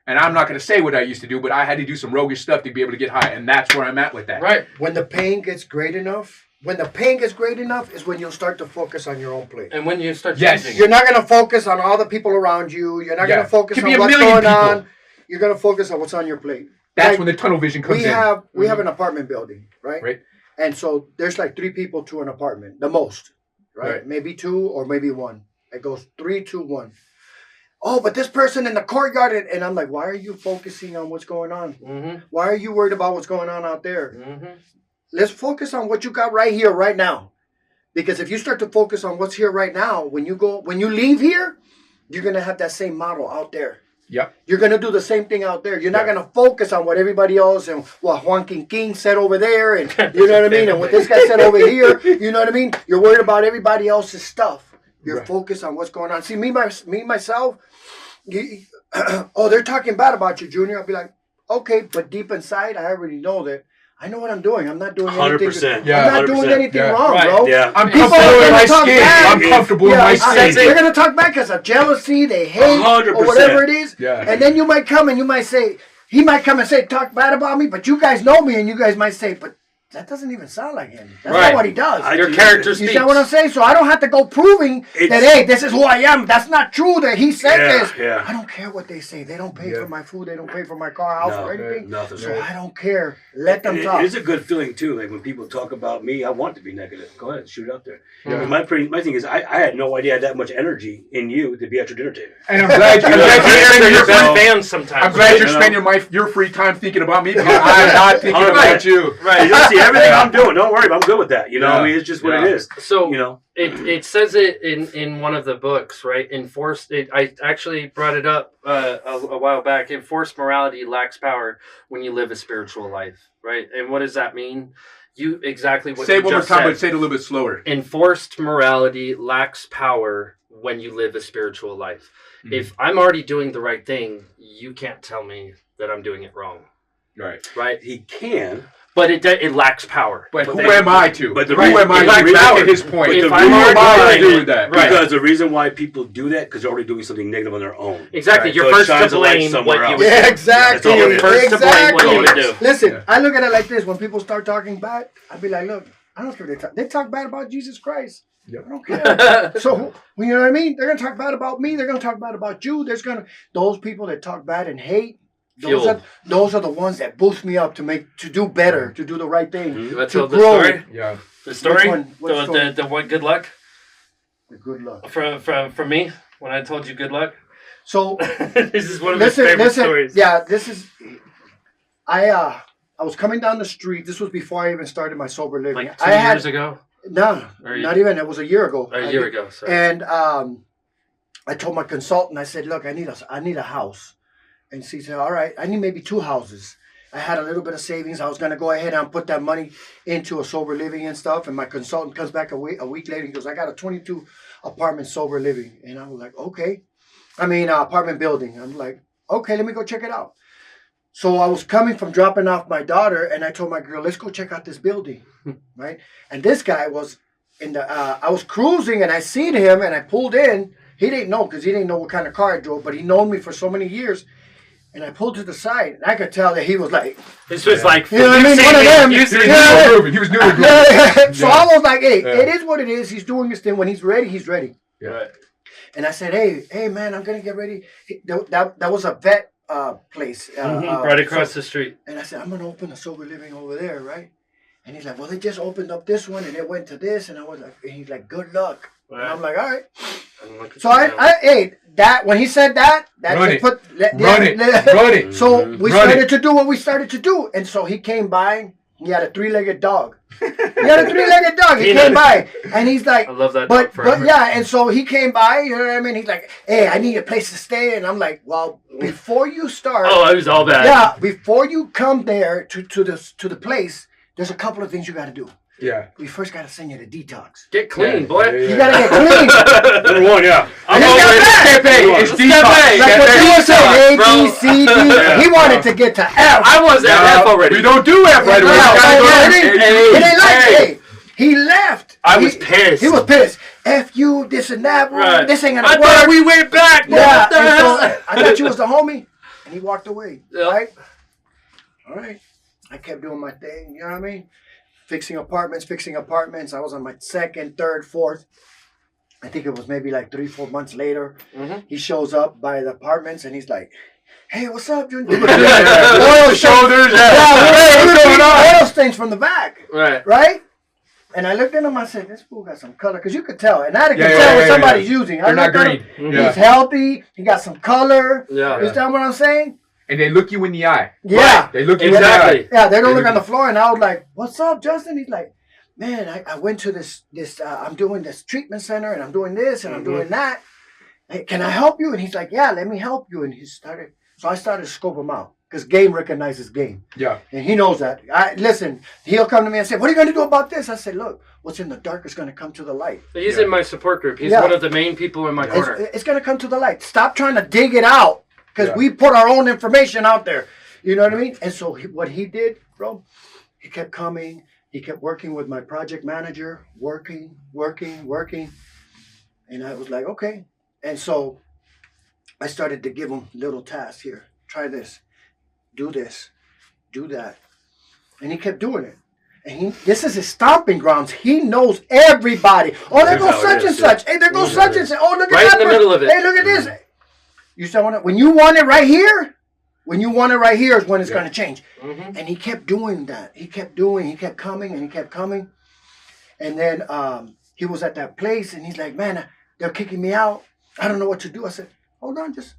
And I'm not going to say what I used to do, but I had to do some roguish stuff to be able to get high. And that's where I'm at with that. right. When the pain gets great enough, is when you'll start to focus on your own plate. And when you start Yes. changing, You're not going to focus on all the people around you. You're not Yeah. going to focus Could on be a what's million going people. on. You're going to focus on what's on your plate. That's Like, when the tunnel vision comes we in. have we Mhm. have an apartment building, right? Right. And so there's like 3 people to an apartment, the most, right? Right. Maybe 2 or maybe 1. It goes 3, 2, 1. Oh, but this person in the courtyard, and I'm like, why are you focusing on what's going on? Mm-hmm. Why are you worried about what's going on out there? Mm-hmm. Let's focus on what you got right here, right now. Because if you start to focus on what's here right now, when you leave here, you're gonna have that same model out there. Yep. You're gonna do the same thing out there. You're not Yeah. gonna focus on what everybody else and what Juan King said over there, and you know what I mean, and what this guy said over here. You know what I mean? You're worried about everybody else's stuff. You're Right. focused on what's going on. See, me myself. Oh, they're talking bad about you, Junior. I'll be like, okay, but deep inside, I already know that I know what I'm doing. I'm not doing 100%. anything. Yeah, I'm not doing 100%. anything Yeah. wrong, Right. bro. Yeah. I'm People comfortable are in my gonna talk skin. bad. I'm comfortable in my skin. They're gonna talk back because of jealousy, they hate, 100%. or whatever it is. Yeah. And then you might come and you might say, he might come and say, talk bad about me, but you guys know me, and you guys might say, but that doesn't even sound like him. That's Right. not what he does. Your character You speaks. see what I'm saying? So I don't have to go proving that, hey, this is who I am. That's not true that he said this. Yeah. I don't care what they say. They don't pay Yeah. for my food. They don't pay for my car, house, No, or anything. nothing. So I don't care. Let them It talk. is a good feeling too. Like when people talk about me, I want to be negative. Go ahead, shoot it out there. Yeah. And my thing is, I had no idea I had that much energy in you to be at your dinner table. And I'm glad you're They're spending your your fans sometimes. I'm glad you're You know? spending your free time thinking about me because I'm not thinking about you. Right. You don't see everything I'm doing. Don't worry, I'm good with that. You know, I mean, it's just what it is. So You know, it says it in one of the books, right? I actually brought it up a while back. Enforced morality lacks power when you live a spiritual life, right? And what does that mean? You exactly what Say you it one more just time, said. but say it a little bit slower. Enforced morality lacks power when you live a spiritual life. Mhm. If I'm already doing the right thing, you can't tell me that I'm doing it wrong, Right. right? he can. But it lacks power. But who am I to? But the who reason- am I the to reason- back at his point? If Who I'm am I already to do doing that? it, right. Because the reason why people do that because they're already doing something negative on their own. Exactly. Right. You're So it first to shines a light blame somewhere what you else. would Yeah, do. exactly. You're first to blame what you would do. Listen, Yeah. I look at it like this. When people start talking bad, I'd be like, look, I don't care what they talk bad about Jesus Christ. Yep. I don't care. So, you know what I mean? They're going to talk bad about me. They're going to talk bad about you. Those people that talk bad and hate, Fuel. those are the ones that boost me up to do better, to do the right thing. Mhm. You want to To tell the grow. story? Yeah. The story? Which one? Which The, story? the one good luck Good luck. from me when I told you good luck. So, This is one of his favorite listen. stories. Yeah, this is. I was coming down the street. This was before I even started my sober living. Like 2 I had years ago, no, Or you- not even. It was a year ago. a year ago. Sorry. And I told my consultant, I said, look, I need a house. And she said, all right, I need maybe 2 houses. I had a little bit of savings. I was going to go ahead and put that money into a sober living and stuff. And my consultant comes back a week later and goes, I got a 22 apartment sober living. And I was like, okay. Apartment building. I'm like, okay, let me go check it out. So I was coming from dropping off my daughter, and I told my girl, let's go check out this building, right? And this guy was I was cruising, and I seen him, and I pulled in. He didn't know because he didn't know what kind of car I drove, but he known me for so many years. And I pulled to the side, and I could tell that he was like, This was like, You know what I you've mean? seen One of me, them. you've seen He me. was Yeah. new grooving. He was new grooving. So I was like, hey, Yeah. it is what it is. He's doing this thing. When he's ready, he's ready. Yeah. And I said, hey, man, I'm gonna get ready. That was a vet place. Right across the street. And I said, I'm gonna open a sober living over there, right? And he's like, well, they just opened up this one, and it went to this, and I was like, and he's like, good luck. And I'm like, all right. And look at So you now. when he said that Run just it. put Run it. So we Run started it. to do what we started to do, and so he came by. He had a 3-legged dog. He had a 3-legged dog. He Peanut. came by, and he's like, I love that dog but forever. yeah, and so he came by. You know what I mean? He's like, hey, I need a place to stay, and I'm like, well, before you start, Oh, I was all bad. yeah, before you come there to the place, there's a couple of things you got to do. Yeah. We first got to send you to detox. Get clean, Yeah. boy. Yeah, yeah. You got to get clean. Number one, yeah. I'm And it's always not Step A. It's Step detox. A. Like what Step you A. were saying, A, bro. B, C, D. Yeah. He wanted to get to F. I was at F already. We don't do F right away. Yeah, We gotta go yeah, to he didn't- A. he didn't like A. it. He left. I was pissed. He was pissed. F you, this and that. Right. This ain't I gonna thought work. we went back. Yeah. What the And hell? so I thought you was the homie, and he walked away. Yeah. Right. All right. I kept doing my thing. You know what I mean? Fixing apartments. I was on my 2nd, 3rd, 4th. I think it was maybe like 3-4 months later. Mhm. He shows up by the apartments, and he's like, "Hey, what's up, Junior?" The shoulders. Yeah, What's going on? oil stains from the back, Right. right? And I looked at him. I said, "This fool got some color," because you could tell, and I could Yeah, tell yeah, what yeah, somebody's yeah. using. I They're not looked at him. green. Mhm. Yeah. He's healthy. He got some color. Yeah. You understand what I'm saying? And they look you in the eye. Yeah. They look you in the Exactly. eye. Yeah, they don't look on the floor, and I was like, "What's up, Justin?" He's like, "Man, I went to this. I'm doing this treatment center, and I'm doing this, and I'm doing that. Hey, can I help you?" And he's like, "Yeah, let me help you." And he started. So I started to scope him out because game recognizes game, Yeah. and he knows that. Listen. He'll come to me and say, "What are you going to do about this?" I said, "Look, what's in the dark is going to come to the light. He's Yeah. in my support group. He's Yeah. one of the main people in my corner. It's going to come to the light. Stop trying to dig it out because Yeah. we put our own information out there. You know what I mean?" And so what he did, bro, He kept coming. He kept working with my project manager, working. And I was like, okay. And so I started to give him little tasks here. Try this, do that. And he kept doing it. And this is his stomping grounds. He knows everybody. Oh, there goes such and such. Hey, there goes such and such. Oh, look at that. Right in the middle of it. Hey, look at this. You said when you want it right here, is when it's going to change. Mm-hmm. And he kept doing that. He kept coming, and he kept coming. And then he was at that place, and he's like, man, they're kicking me out. I don't know what to do. I said, hold on, just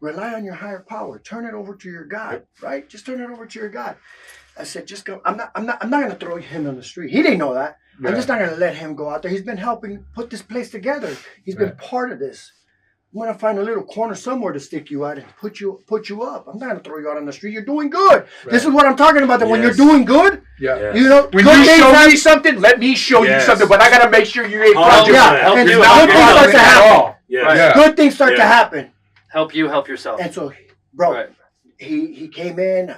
rely on your higher power. Turn it over to your God, right? Just turn it over to your God. I said, just go. I'm not going to throw him on the street. He didn't know that. Yeah. I'm just not going to let him go out there. He's been helping put this place together. He's been part of this. I'm going to find a little corner somewhere to stick you out and put you up. I'm not going to throw you out on the street. You're doing good. Right. This is what I'm talking about. That when you're doing good, you know, when you show me something, let me show you something. But I got to make sure you ain't and good things start to happen. Good things start to happen. Help you help yourself. And so, bro, he came in.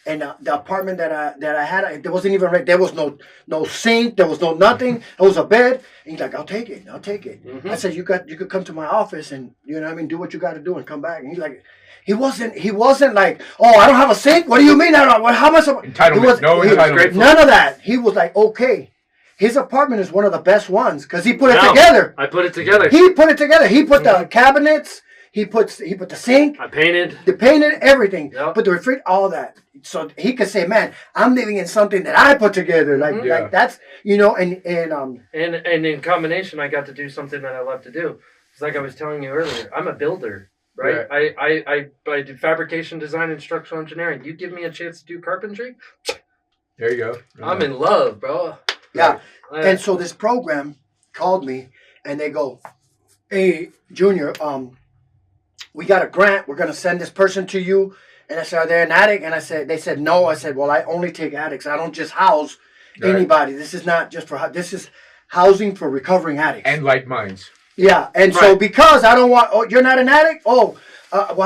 And the apartment that I had, there wasn't even there was no sink, there was no nothing. It was a bed. And he's like, I'll take it. Mm-hmm. I said, you could come to my office and you know what I mean, do what you got to do and come back. And he's like, he wasn't like, oh, I don't have a sink. What do you mean? How much? Entitlement. None of that. He was like, okay. His apartment is one of the best ones because he put it together. I put it together. He put it together. He put the cabinets. He put the sink. I painted. Everything. Yep. Put the refrigerator, all that. So he could say, man, I'm living in something that I put together. Like that's, you know, and in combination, I got to do something that I love to do. It's like I was telling you earlier, I'm a builder, right? I do fabrication, design, and structural engineering. You give me a chance to do carpentry, there you go. I'm in love, bro. Yeah. And so this program called me and they go, hey, Junior, we got a grant. We're going to send this person to you. And I said, are they an addict? And they said, no. I said, well, I only take addicts. I don't just house anybody. This is not just this is housing for recovering addicts. And like minds. Yeah. And so because I don't want, you're not an addict? Why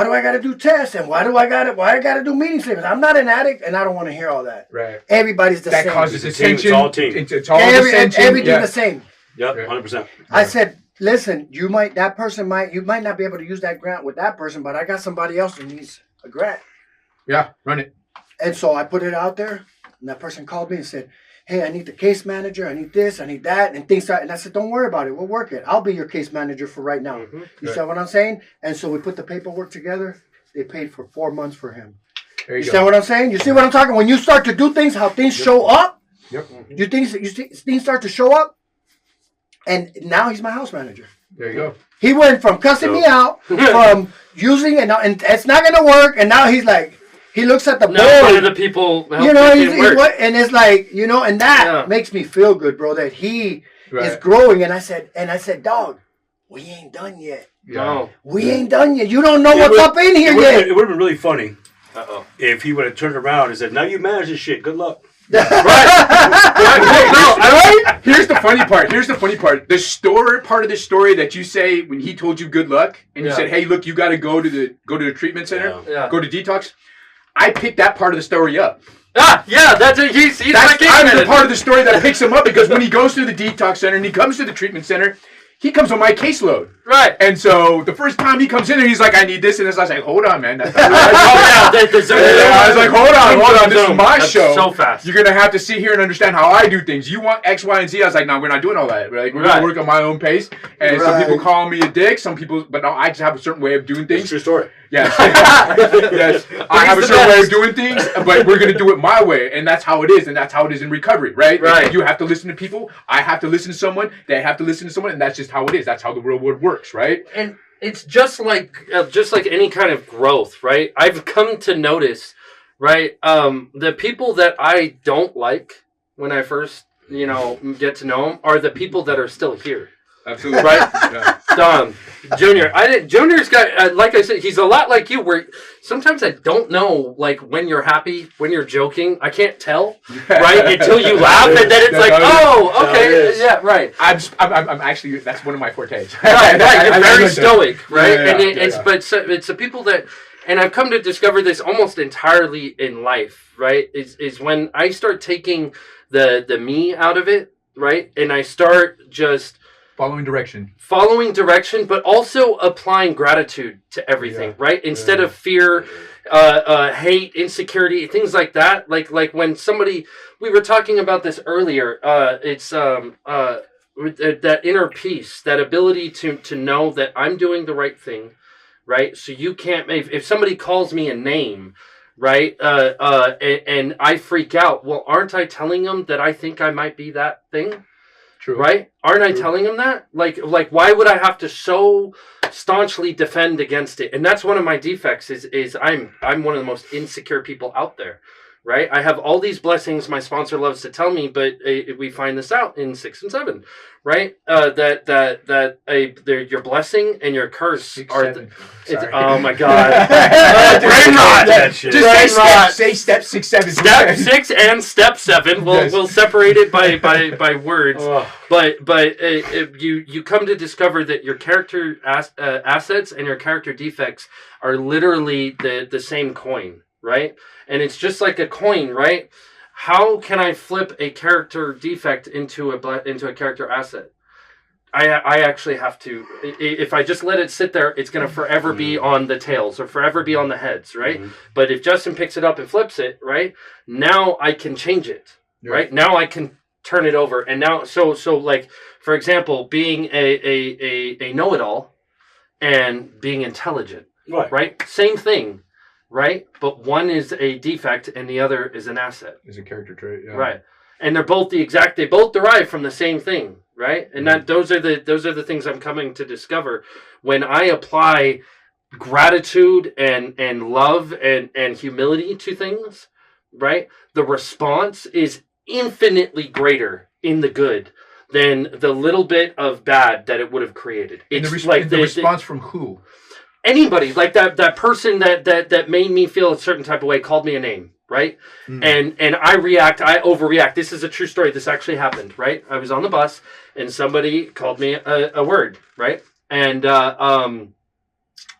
do I got to do tests? And why I got to do meeting statements? I'm not an addict and I don't want to hear all that. Right. Everybody's the same. That causes attention. It's all team. It's all attention. Everything's the same. Yep, 100%. I said, listen, you might not be able to use that grant with that person, but I got somebody else who needs a grant. Yeah, run it. And so I put it out there, and that person called me and said, hey, I need the case manager, I need this, I need that, and things start. And I said, don't worry about it, we'll work it. I'll be your case manager for right now. Mm-hmm. You see what I'm saying? And so we put the paperwork together. They paid for 4 months for him. You see what I'm saying? You see what I'm talking? When you start to do things, how things show up, things start to show up, and now he's my house manager. There you go. He went from cussing me out, from using it, and it's not going to work, and now he's like, he looks at the board. One of the people, you know, and it's like, you know, and that makes me feel good, bro, that he is growing. And I said, dog, we ain't done yet. No. We ain't done yet. You don't know what's up in here yet. It would have been really funny if he would have turned around and said, now you manage this shit. Good luck. Here's the funny part. The story part of the story that you say when he told you good luck and you said, hey, look, you got to go to the treatment center, go to detox. I picked that part of the story up. That's it. I'm the part of the story that picks him up because when he goes to the detox center and he comes to the treatment center, he comes on my caseload. Right. And so the first time he comes in there, he's like, I need this. And I was like, hold on, man. I was like, hold on. This is my show. So fast. You're going to have to sit here and understand how I do things. You want X, Y, and Z. I was like, no, we're not doing all that. We're going to work on my own pace. And some people call me a dick. Some people, but no, I just have a certain way of doing things. It's true story. Yes. Yes. I have a certain way of doing things, but we're going to do it my way. And that's how it is. And that's how it is in recovery, right? Right. You have to listen to people. I have to listen to someone. They have to listen to someone. And that's just how it is. That's how the real world works, right? And it's just like any kind of growth, right? I've come to notice, right? The people that I don't like when I first, get to know them are the people that are still here. Absolutely. Right? Junior. Junior's got, like I said, he's a lot like you, where sometimes I don't know, like, when you're happy, when you're joking. I can't tell, right? Until you laugh, and then it's like, oh, okay, yeah, right. I'm actually, that's one of my fortes. Right, you're very stoic, right? But it's the people that, and I've come to discover this almost entirely in life, right? Is when I start taking the me out of it, right? And I start just Following direction, but also applying gratitude to everything, right? Instead of fear, hate, insecurity, things like that. Like when somebody, we were talking about this earlier. It's that inner peace, that ability to know that I'm doing the right thing, right? So you can't, if somebody calls me a name, right, and I freak out, well, aren't I telling them that I think I might be that thing? true, Right? Aren't I True. telling him that? Like, why would I have to so staunchly defend against it? And that's one of my defects. Is I'm one of the most insecure people out there. Right? I have all these blessings my sponsor loves to tell me, but we find this out in 6 and 7, right? Your blessing and your curse 6, are. 7. Sorry. Oh my God! Brain rot. That shit. Just Brain rot. say step 6, 7. Step 6 and step 7. Yes. We'll separate it by words. Oh. But you come to discover that your character assets and your character defects are literally the same coin, right? And it's just like a coin, right? How can I flip a character defect into a character asset? I actually have to. If I just let it sit there, it's going to forever be on the tails or forever be on the heads, right? Mhm. But if Justin picks it up and flips it, right, now I can change it, right? Now I can turn it over, and now so like, for example, being a know-it-all and being intelligent, right? Same thing, right? But one is a defect and the other is an asset. Is a character trait, yeah. Right. And they're both they both derive from the same thing, right? And that those are the things I'm coming to discover when I apply gratitude and love and humility to things, right? The response is infinitely greater in the good than the little bit of bad that it would have created. And It's the response from who? Anybody, like that person that made me feel a certain type of way, called me a name, right? And I overreact. This is a true story. This actually happened, right? I was on the bus and somebody called me a word, right? And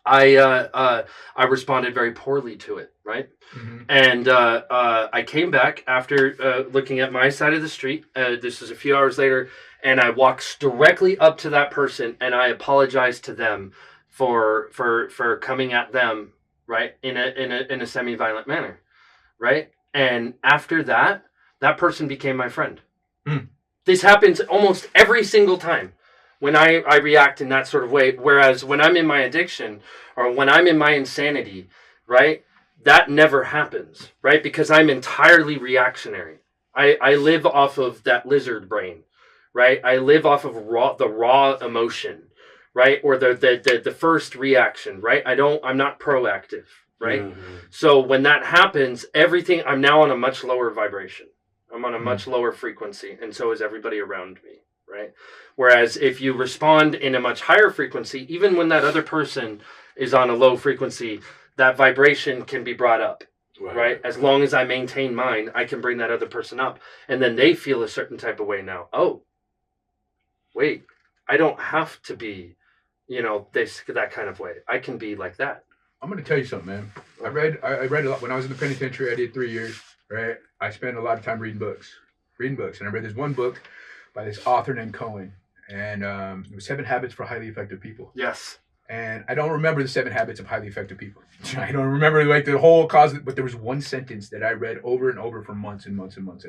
I responded very poorly to it, right? Mm-hmm. And I came back after looking at my side of the street. This was a few hours later, and I walked directly up to that person and I apologized to them for coming at them, right, in a semi-violent manner, right? And after that, that person became my friend. This happens almost every single time when I react in that sort of way. Whereas when I'm in my addiction or when I'm in my insanity, right, that never happens, right? Because I'm entirely reactionary. I live off of that lizard brain, right? I live off of the raw emotion, right? Or the first reaction, right? I'm not proactive, right? Mm-hmm. So when that happens, I'm now on a much lower vibration. I'm on a much lower frequency, and so is everybody around me, right? Whereas if you respond in a much higher frequency, even when that other person is on a low frequency, that vibration can be brought up, right? As long as I maintain mine, I can bring that other person up, and then they feel a certain type of way now. Oh, wait, I don't have to be, that kind of way. I can be like that. I'm going to tell you something, man. I read a lot. When I was in the penitentiary, I did 3 years, right? I spent a lot of time reading books. And I read this one book by this author named Cohen. And it was 7 Habits for Highly Effective People. Yes. And I don't remember the 7 Habits of Highly Effective People. I don't remember like the whole cause, but there was one sentence that I read over and over for months and months and months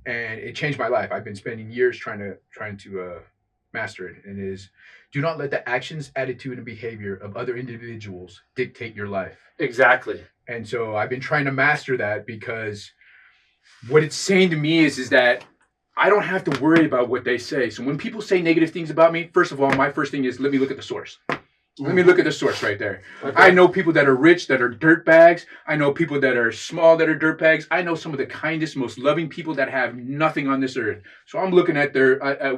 and it changed my life. I've been spending years trying to master it. And it is, do not let the actions, attitude, and behavior of other individuals dictate your life. Exactly. And so I've been trying to master that because what it's saying to me is that I don't have to worry about what they say. So when people say negative things about me, first of all, my first thing is let me look at the source. Let me look at the source right there. Okay. I know people that are rich that are dirtbags. I know people that are small that are dirtbags. I know some of the kindest, most loving people that have nothing on this earth. So I'm looking at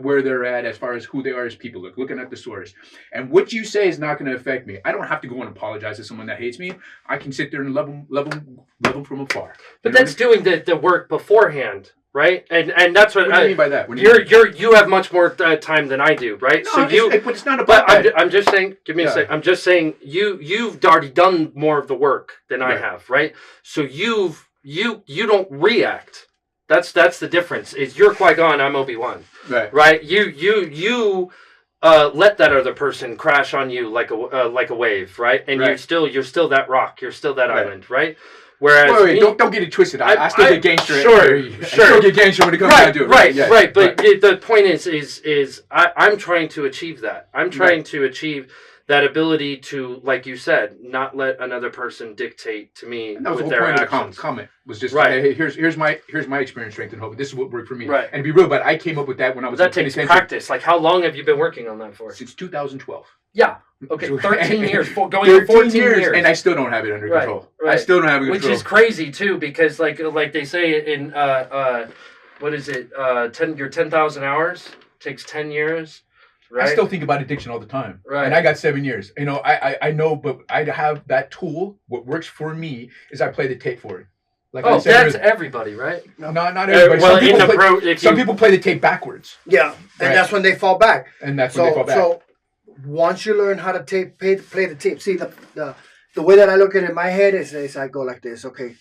where they're at as far as who they are as people. Looking at the source. And what you say is not going to affect me. I don't have to go and apologize to someone that hates me. I can sit there and love them from afar. But that's doing the work beforehand. right? And that's what, What do you mean by that? What do you mean? you have much more time than I do, right? No, So but it's not about but that. I'm just saying. Give me a Yeah. second. I'm just saying you've already done more of the work than I Right. have, right? So you don't react. That's the difference. Is you're Qui-Gon, I'm Obi-Wan, Right. right? You let that other person crash on you like a wave, right? And Right. you're still that rock. You're still that Right. island, right? Whereas Wait, don't get it twisted. I still get gangster. Sure. I still get gangster when it comes down to it. Right. Yeah, But the point is I'm trying to achieve that. I'm trying to achieve that ability to, like you said, not let another person dictate to me And that was with the whole their point of the actions. comment. Was just Right. hey, here's my experience, strength, and hope. This is what worked for me. Right. And to be real, but I came up with that when I was That in takes penitentiary. practice. Like, how long have you been working on that for? Since 2012. Yeah. Okay. So- 13 years. Going on 14 years. and I still don't have it under Right, control. right. I still don't have it under Which control. is crazy too, because like they say in what is it? 10,000 hours takes 10 years. Right. I still think about addiction all the time. Right. And I got 7 years. You know, I know, but I have that tool. What works for me is I play the tape for it. Like I Oh, said that's earlier- everybody, right? not everybody. Well, some people, in the play, pro, if some you, people play the tape backwards, Yeah, and Right. that's when they fall back. and that's when they fall back. So once you learn how to play the tape, see the way that I look at it in my head is I go like this. Okay,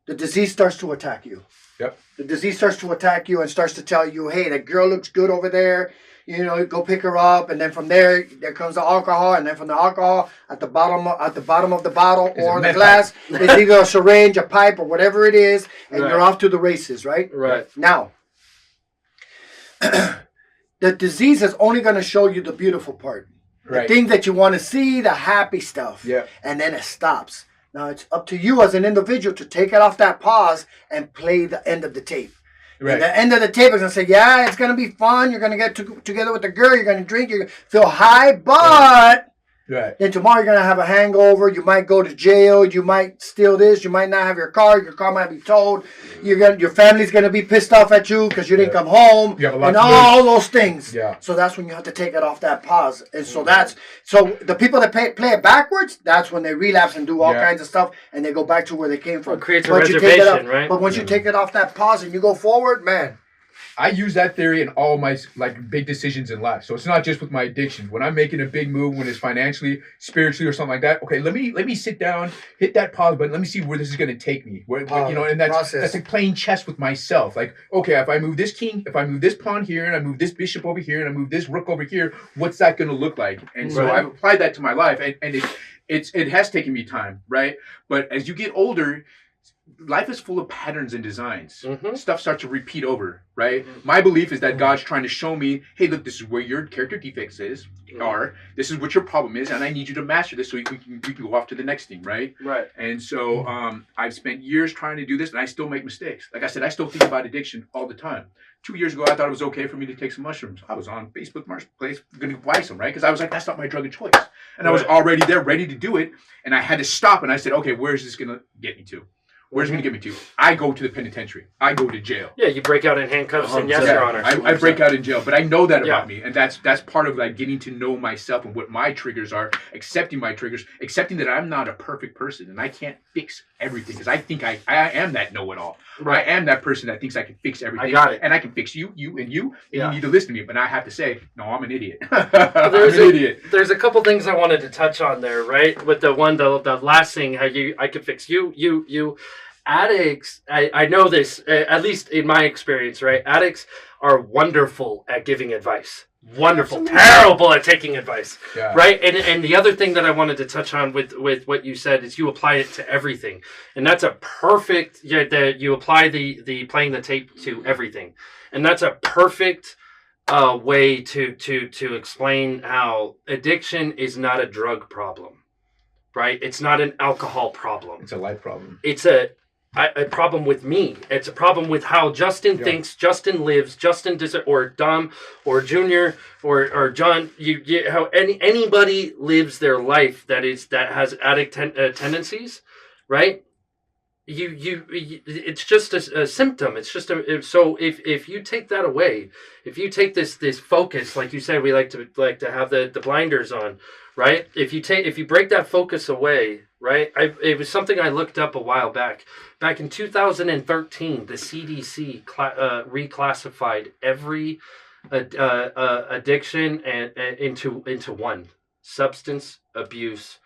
the disease starts to attack you. Yep. The disease starts to attack you and starts to tell you, hey, that girl looks good over there. You know, go pick her up, and then from there comes the alcohol, and then from the alcohol at the bottom of the bottle Is or a the meth glass is either a syringe, a pipe, or whatever it is, and Right. you're off to the races, right? right. Now, the disease is only going to show you the beautiful part, right. the thing that you want to see, the happy stuff, Yeah. and then it stops. Now it's up to you as an individual to take it off that pause and play the end of the tape. Right. And the end of the tape is going to say, yeah, it's going to be fun. You're going to get together with the girl. You're going to drink. You're going to feel high, but Right. then tomorrow you're going to have a hangover. You might go to jail. You might steal this. You might not have your car. Your car might be towed. Your family's going to be pissed off at you because you didn't Yeah. come home. You have a lot And to all those things. Yeah. So that's when you have to take it off that pause. And so so the people that play it backwards, that's when they relapse and do all Yeah. kinds of stuff and they go back to where they came from. It creates a Once you take it reservation, off- right? But once you take it off that pause and you go forward, man. I use that theory in all my like big decisions in life. So it's not just with my addiction. When I'm making a big move, when it's financially, spiritually, or something like that. Okay, let me sit down, hit that pause button. Let me see where this is going to take me. Where, you know, and Process. that's like playing chess with myself. Like, okay, if I move this king, if I move this pawn here, and I move this bishop over here, and I move this rook over here, what's that going to look like? And so Right. I've applied that to my life, and it has taken me time, right? But as you get older, life is full of patterns and designs. Mhm. Stuff starts to repeat over, right? Mhm. My belief is that God's trying to show me, hey, look, this is where your character defects are. This is what your problem is, and I need you to master this so we can go off to the next thing, right? Right. And so I've spent years trying to do this, and I still make mistakes. Like I said, I still think about addiction all the time. 2 years ago, I thought it was okay for me to take some mushrooms. I was on Facebook Marketplace going to buy some, right? Because I was like, that's not my drug of choice. And I was Right. already there, ready to do it. And I had to stop, and I said, okay, where's this going to get me to? Where's it going to get me to? I go to the penitentiary. I go to jail. Yeah, you break out in handcuffs and yes, Yeah, Your Honor. I break out in jail, but I know that Yeah. about me, and that's part of like getting to know myself and what my triggers are, accepting my triggers, accepting that I'm not a perfect person and I can't fix everything because I think I am that know-it-all. Right. I am that person that thinks I can fix everything. I got it. And I can fix you, and you. And Yeah. you need to listen to me, but I have to say, no, I'm an idiot. I'm There's an idiot. There's a couple things I wanted to touch on there, right? With the last thing, how I could fix you. Addicts, I know this, at least in my experience, right? Addicts are wonderful at giving advice. Wonderful. Absolutely. Terrible at taking advice. Yeah. Right? And the other thing that I wanted to touch on with what you said is you apply it to everything. And that's a perfect, that you apply the playing the tape to everything. And that's a perfect way to explain how addiction is not a drug problem. Right? It's not an alcohol problem. It's a life problem. It's a problem with me. It's a problem with how Justin thinks, Justin lives, or Dom, or Junior, or John. How anybody lives their life that has addict tendencies, right? It's just a symptom. It's just so if you take that away, if you take this focus, like you said, we like to have the blinders on, right? If you break that focus away, right? It was something I looked up a while back. Back in 2013, the CDC reclassified every addiction and into one substance abuse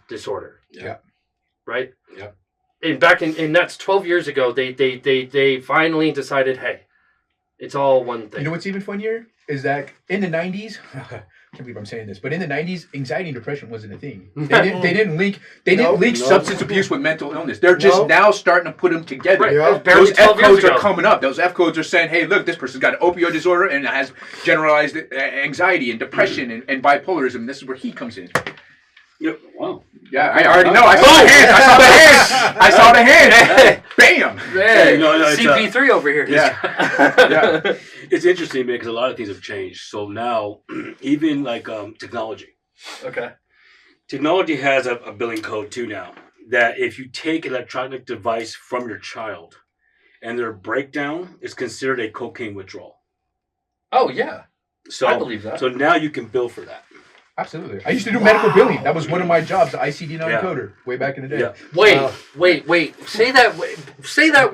disorder. Yeah. Right. Yeah. And that's 12 years ago. They finally decided, hey, it's all one thing. You know what's even funnier is that in the 90s, I can't believe I'm saying this, but in the 90s, anxiety and depression wasn't a thing. They didn't link substance abuse with mental illness. They're just now starting to put them together. Right. Yeah. Those F codes are coming up. Those F codes are saying, hey, look, this person's got an opioid disorder and has generalized anxiety and depression and bipolarism. This is where he comes in. Yeah. Wow. Yeah, I already know. I saw the hand. Bam. Hey, No, it's, CP3 over here. Yeah. It's interesting, man, because a lot of things have changed. So now, even like technology. Okay. Technology has a billing code too now. That if you take an electronic device from your child, and their breakdown is considered a cocaine withdrawal. Oh yeah. So I believe that. So now you can bill for that. Absolutely. I used to do medical billing. That was one of my jobs, the ICD non-coder, way back in the day. Yeah. Wait. Say that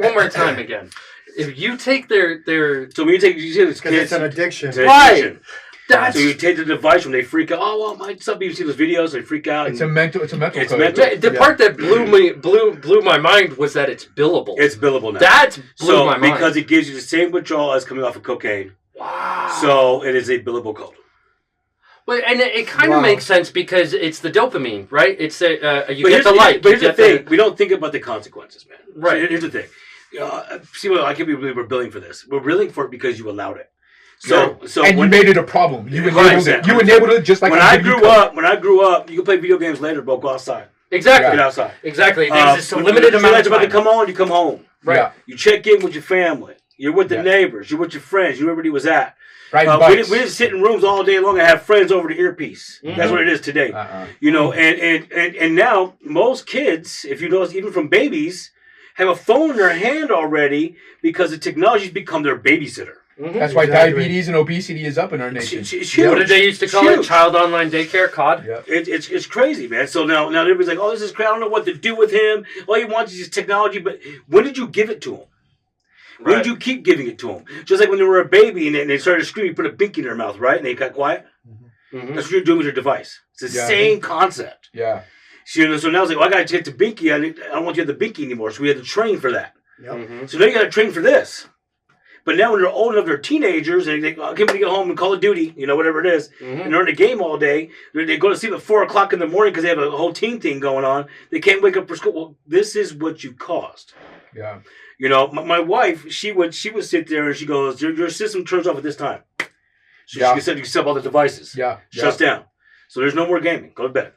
one more time again. If you take their So when you see this Because kids, it's an addiction. it's an Right. addiction. That's So you take the device when they freak out. Oh well, my some people see those videos, they freak out. It's a mental code. mental. the part that blew my mind was that it's billable. It's billable now. That blew my mind. Because it gives you the same withdrawal as coming off of cocaine. Wow. So it is a billable code. Well, and it kind of makes sense because it's the dopamine, right? It's you But get the light. But here's the thing: we don't think about the consequences, man. Right. So here's the thing. See, well, I can't believe we're billing for this. We're billing for it because you allowed it. So and you made it a problem. You enabled it. 100%. You enabled it just like when I grew up, you could play video games later, but go outside. Exactly. Get outside. Exactly. There's just a when limited the amount of about to time. come on, you come home. Right. Yeah. You check in with your family. You're with the neighbors. You're with your friends. You know where everybody was at. Riding We bikes. didn't sit in rooms all day long and have friends over the earpiece. Mhm. That's what it is today. Uh-uh. You know, and now most kids, if you notice, even from babies, have a phone in their hand already because the technology's become their babysitter. Mhm. That's why Exactly. diabetes and obesity is up in our nation. It's huge. What did they used to call it? Huge. Child online daycare, COD. Yeah. It's crazy, man. So now everybody's like, oh, this is crazy. I don't know what to do with him. All he wants is his technology. But when did you give it to him? When did you keep giving it to him? Just like when they were a baby and they started screaming, you put a binky in their mouth, right? And they got quiet. Mhm. That's what you're doing with your device. It's the same concept. Yeah. So now it's like, well, I got to take the binky. I don't want you to have the binky anymore. So we had to train for that. Yep. Mhm. So now you got to train for this. But now when they're old enough, they're teenagers, and they can't get home and Call of Duty, whatever it is, Mhm. and they're in the game all day. They go to sleep at 4 o'clock in the morning because they have a whole team thing going on. They can't wake up for school. Well, this is what you caused. Yeah. My wife, she would sit there and she goes, your system turns off at this time. So Yeah. you can set up all the devices. Yeah. Shuts down. So there's no more gaming. Go to bed.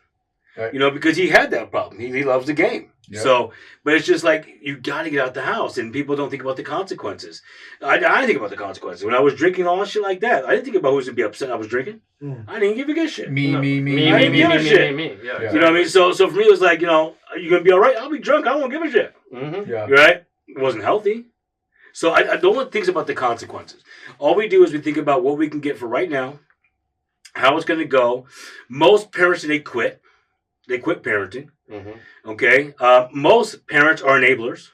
Right. Because he had that problem. He loves the game. Yeah. So, but it's just like, you got to get out the house, and people don't think about the consequences. I didn't think about the consequences. When I was drinking all that shit like that, I didn't think about who's going to be upset I was drinking. I didn't give a shit. Me. Me. I didn't give a shit. Yeah. Yeah. You know what I mean? So for me, it was like, are you going to be all right? I'll be drunk. I won't give a shit. Mhm. Yeah. You're right? It wasn't healthy. So I don't want to think about the consequences. All we do is we think about what we can get for right now, how it's going to go. Most parents, they quit. They quit parenting. Mhm. Okay? Most parents are enablers.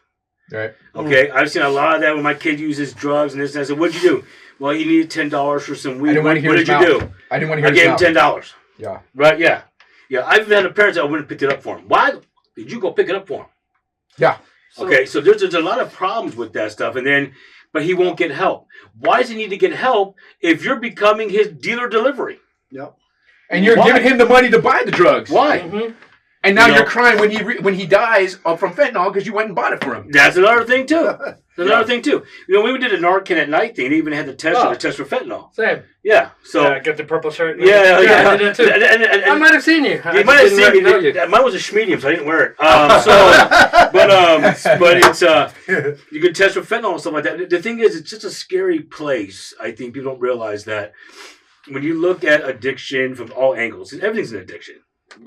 Right. Okay? I've seen a lot of that when my kid uses drugs and this and that. I said, what'd you do? Well, he needed $10 for some weed. I didn't want to hear What his did you mouth. do? I didn't want to I hear gave his him mouth. $10. Yeah. Right? Yeah. Yeah. I've had a parent that I went and picked it up for him. Why did you go pick it up for him? Yeah. Okay, so there's a lot of problems with that stuff, but he won't get help. Why does he need to get help if you're becoming his dealer delivery? Yep. And you're Why? giving him the money to buy the drugs. Why? Mhm. And now You know- you're crying when he dies from fentanyl because you went and bought it for him. That's another thing too. Another thing too. When we did a Narcan at night thing, they even had the test Oh. the test for fentanyl. Same. Yeah. So Yeah, get the purple shirt. yeah. I did that too. And I might have seen you. you might have seen me. Mine was a medium, so I didn't wear it. But it's you can test for fentanyl and stuff like that. The thing is, it's just a scary place. I think people don't realize that when you look at addiction from all angles, everything's an addiction.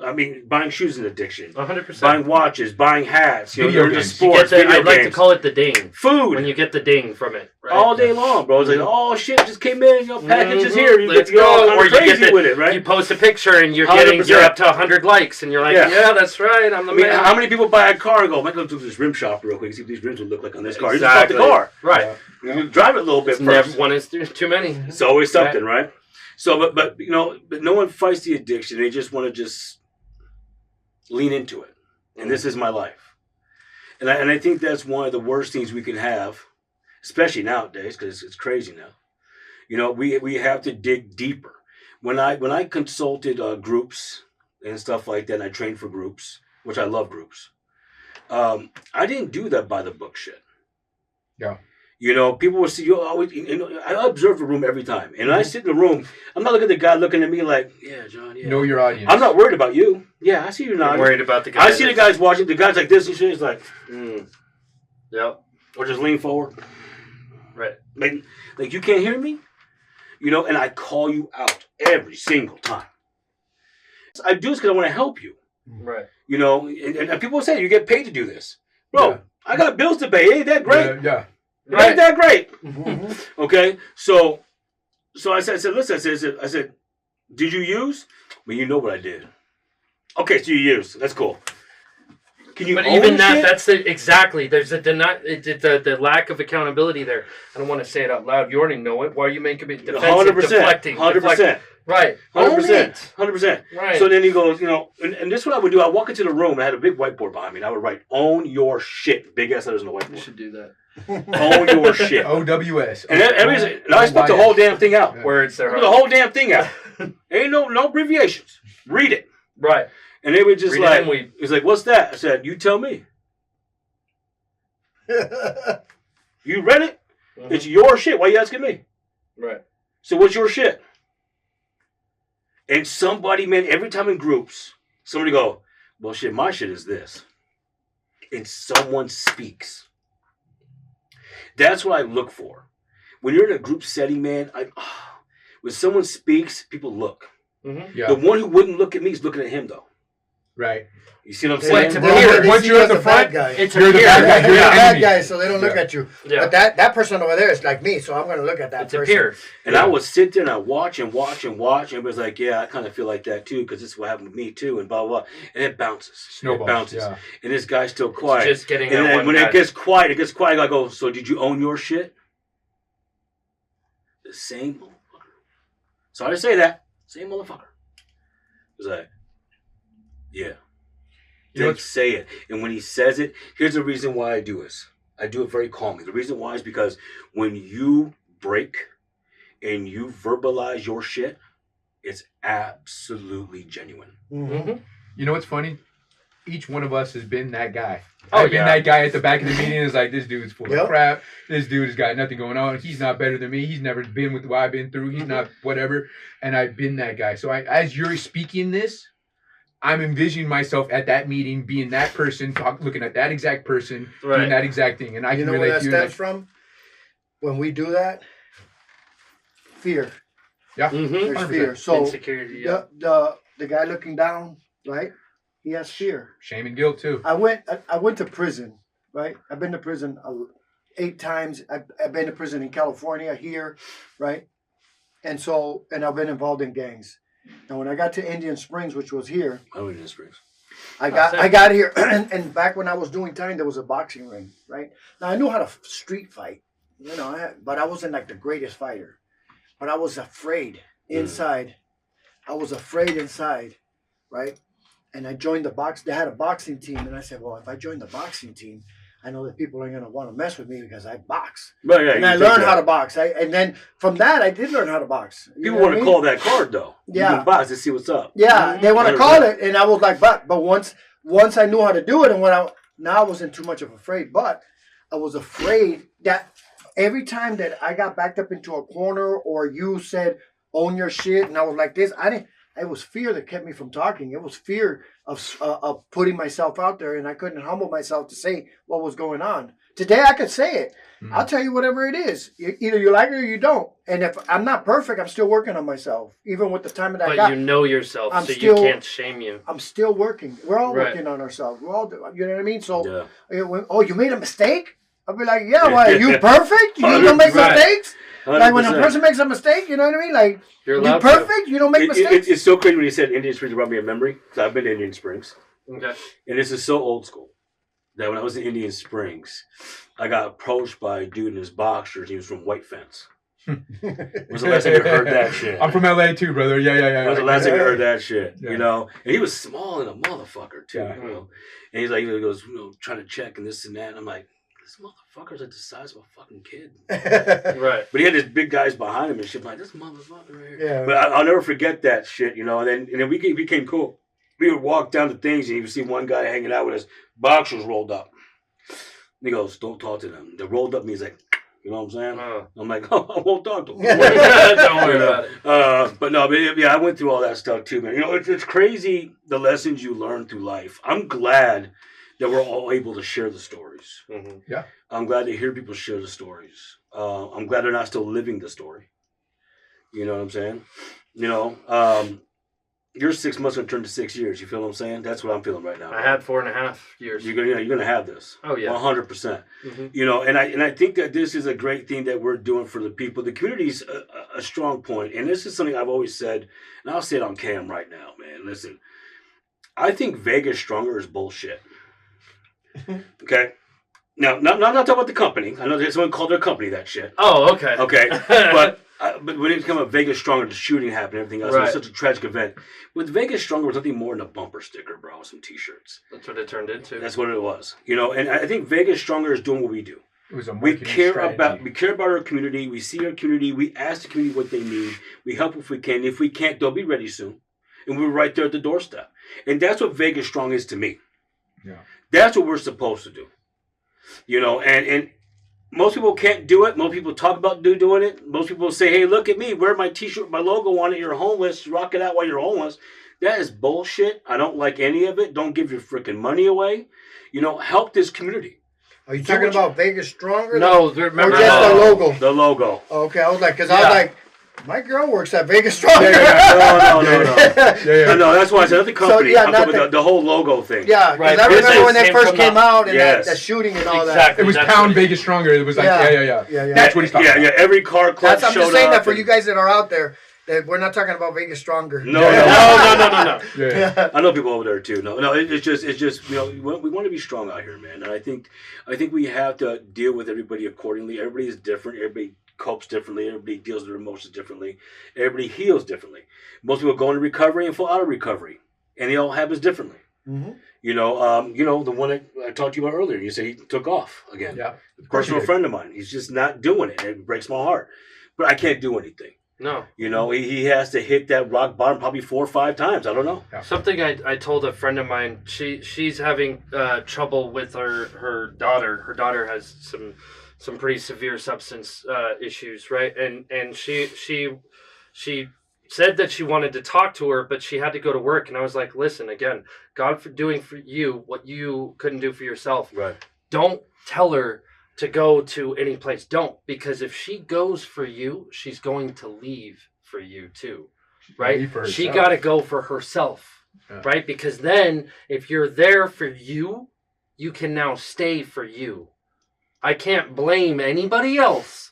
I mean, buying shoes is an addiction. 100%. Buying watches, buying hats, you know, Video they're into games. sports, I video like to games, call it the ding. food. When you get the ding from it. Right? All day long, bro. It's like, oh shit, just came in, package is here. You Let's get all go. Or kind you of get crazy with it, right? You post a picture and you're 100%. up to 100 likes and you're like, yeah, that's right. I'm the I mean, man. how many people buy a car and go, I'm going to do this rim shop real quick, see what these rims would look like on this car. Exactly. You just bought the car. Right. You drive it a little bit It's first. never, one is too many. It's always something, right? So, but no one fights the addiction. They just want to just lean into it. And this is my life. And I think that's one of the worst things we can have, especially nowadays, because it's crazy now. You know, we have to dig deeper. When I consulted groups and stuff like that, and I trained for groups, which I love groups, I didn't do that by the book shit. Yeah. You know, people will see you always. I observe the room every time, and I sit in the room. I'm not looking at the guy looking at me like, yeah, John. Yeah. Know your audience. I'm not worried about you. Yeah, I see you Not not worried about the guy. I see the guys watching. The guys like this and shit. It's like, Yep. or just lean forward. Right. Like you can't hear me. You know, and I call you out every single time. I do this because I want to help you. Right. You know, and people say you get paid to do this, bro. Yeah. I got bills to pay. Ain't that great? Yeah. It ain't that great? Mm-hmm. Okay, so I said, listen, I said, did you use? Well, you know what I did. Okay, so you used. That's cool. Can you? But own even that, shit? that's exactly. There's the lack of accountability there. I don't want to say it out loud. You already know it. Why are you making me defensive, 100%, deflecting, 100%, Right. 100%, 100%. Right. So then he goes, you know, and this is what I would do. I walk into the room and I had a big whiteboard behind me. And I would write, "Own your shit." Big ass letters on the You whiteboard. should do that. Own your shit. OWS. And I spelled the whole damn thing out. Yeah. Words there. The whole damn thing out. Ain't no abbreviations. Read it. Right. And they were just Read it like, and weep. he's like, what's that? I said, you tell me. You read it? Mhm. It's your shit. Why are you asking me? Right. So what's your shit? And somebody, man, every time in groups, somebody go, well, shit, my shit is this. And someone speaks. That's what I look for. When you're in a group setting, man, when someone speaks, people look. Mm-hmm. Yeah. The one who wouldn't look at me is looking at him, though. Right. You see what I'm Wait, saying? to Well, be Once they you're see at you the as a bad front, guy. It's You're the a bad peer. guy. You're You're the the bad enemy. guy, so they don't look Yeah. at you. Yeah. But that person over there is like me, so I'm going to look at that It's a person. peer. And I would sit there and I watch and watch and watch, and it was like, yeah, I kind of feel like that too, because this is what happened with me too, and blah, blah, blah. And it bounces. Snowballs. It bounces. Yeah. And this guy's still quiet. Just getting And that then one when guy. it gets quiet, I go, so did you own your shit? The same motherfucker. Sorry to say that. Same motherfucker. It was like, yeah. You know Didn't say it. And when he says it, here's the reason why I do this. I do it very calmly. The reason why is because when you break and you verbalize your shit, it's absolutely genuine. Mm-hmm. You know what's funny? Each one of us has been that guy. Oh, I've been yeah. that guy at the back of the meeting. Is like, this dude's full Yep. of crap. This dude has got nothing going on. He's not better than me. He's never been with what I've been through. He's not whatever. And I've been that guy. So as you're speaking this, I'm envisioning myself at that meeting, being that person, looking at that exact person, Right. doing that exact thing. And I You can know where relate that to you. stems Like, from? When we do that, fear. yeah. Mm-hmm. There's 100%. fear. So Insecurity. Yeah. the guy looking down, right? He has fear. Shame and guilt too. I went to prison, right? I've been to prison 8 times. I've been to prison in California, here, right? And I've been involved in gangs. Now, when I got to Indian Springs, which was here, I was in Springs. I got here, and back when I was doing time, there was a boxing ring, right? Now I knew how to street fight, you know, but I wasn't like the greatest fighter. But I was afraid inside. I was afraid inside, right? And I joined the box. They had a boxing team, and I said, well, if I join the boxing team, I know that people aren't going to want to mess with me because I box. But yeah, And I learned how to box. And then from that, I did learn how to box. You People know what want I to mean? call that card though. Yeah. You can box to see what's up. Yeah, they want to 100%. call it, and I was like, but once I knew how to do it, and now I wasn't too much of afraid, but I was afraid that every time that I got backed up into a corner, or you said own your shit, and I was like this, It was fear that kept me from talking. It was fear of putting myself out there, and I couldn't humble myself to say what was going on. Today I could say it. I'll tell you whatever it is. Either you like it or you don't. And if I'm not perfect, I'm still working on myself. Even with the time that I got. But you know yourself, I'm so still- you can't shame you. I'm still working. We're all Right. working on ourselves. We're all, you know what I mean? So, Yeah. oh, you made a mistake? I'll be like, yeah, why? Are you perfect? You don't make 100%. mistakes? Like when a 100%. person makes a mistake, you know what I mean? Like, You're you allowed perfect? You don't make mistakes? It's so crazy when you said Indian Springs brought me a memory. Because I've been to Indian Springs. to. Okay. And this is so old school that when I was in Indian Springs, I got approached by a dude in his boxers. He was from White Fence. When was the last time you heard that shit? I'm from LA too, brother. Yeah. When was the last time you heard that shit? Yeah. You know? And he was small and a motherfucker, too. Yeah. You know? And he's like, he goes, you know, trying to check and this and that. And I'm like, this motherfucker's like the size of a fucking kid. Right. But he had these big guys behind him and shit. I'm like, this motherfucker right here. Yeah. But I'll never forget that shit, you know? And then we became cool. We would walk down to things and you would see one guy hanging out with his boxers rolled up. And he goes, don't talk to them. They rolled up and he's like, you know what I'm saying? I'm like, oh, I won't talk to them. Don't worry about it. But no, but yeah, I went through all that stuff too, man. You know, it's crazy the lessons you learn through life. I'm glad that we're all able to share the stories. Mhm. Yeah. I'm glad to hear people share the stories. I'm glad they're not still living the story. You know what I'm saying? You know, you're 6 months gonna turn to 6 years. You feel what I'm saying? That's what I'm feeling right now. I had 4.5 years. You're gonna have this. Oh yeah. 100%. Mhm. You know, and I think that this is a great thing that we're doing for the people. The community's a strong point, and this is something I've always said, and I'll say it on cam right now, man. Listen, I think Vegas Stronger is bullshit. Okay. Now, not talking about the company. I know there's someone called their company that shit. Oh, okay. Okay, but when it comes to Vegas Stronger, the shooting happened, everything else, it Right. was such a tragic event. With Vegas Stronger, was nothing more than a bumper sticker, bro, with some T-shirts. That's what it turned into. That's what it was, you know. And I think Vegas Stronger is doing what we do. It was a We marketing care strategy. about our community. We see our community. We ask the community what they need. We help if we can. If we can't, they'll be ready soon, and we're right there at the doorstep. And that's what Vegas Strong is to me. Yeah. That's what we're supposed to do. You know, and most people can't do it. Most people talk about doing it. Most people say, hey, look at me. Wear my T-shirt, my logo on it. You're homeless. Rock it out while you're homeless. That is bullshit. I don't like any of it. Don't give your freaking money away. You know, help this community. Are you talking about Vegas Stronger? No, Or remember just the logo? The logo. Okay, I was like, because I Yeah. was like, my girl works at Vegas Stronger. No. Yeah. No, that's why I said not the company. yeah, I'm not talking about the whole logo thing. Yeah, because Right, I remember business when they came first from came the- out and Yes. that shooting and all that. Exactly. It was That's Pound what- Vegas Stronger. It was like, Yeah. yeah. Yeah. That's what he's talking Yeah, about. every car club I'm showed just saying up that for and- you guys that are out there, that we're not talking about Vegas Stronger. No. No. Yeah. I know people over there too. No, it's just you know we want to be strong out here, man. And I think we have to deal with everybody accordingly. Everybody is different. Everybody copes differently. Everybody deals with their emotions differently. Everybody heals differently. Most people go into recovery and fall out of recovery, and it all happens differently. Mm-hmm. You know, the one that I talked to you about earlier. You said he took off again. Yeah. Personal friend of mine. He's just not doing it. It breaks my heart, but I can't do anything. No. You know, he has to hit that rock bottom probably 4 or 5 times. I don't know. Something I told a friend of mine. She's having trouble with her daughter. Her daughter has some pretty severe substance issues, right? And she said that she wanted to talk to her, but she had to go to work. And I was like, listen, again, God for doing for you what you couldn't do for yourself. Right. Don't tell her to go to any place. Don't, because if she goes for you, she's going to leave for you too, right? Leave for She herself. got to go for herself, Yeah. right? Because then if you're there for you, you can now stay for you. I can't blame anybody else,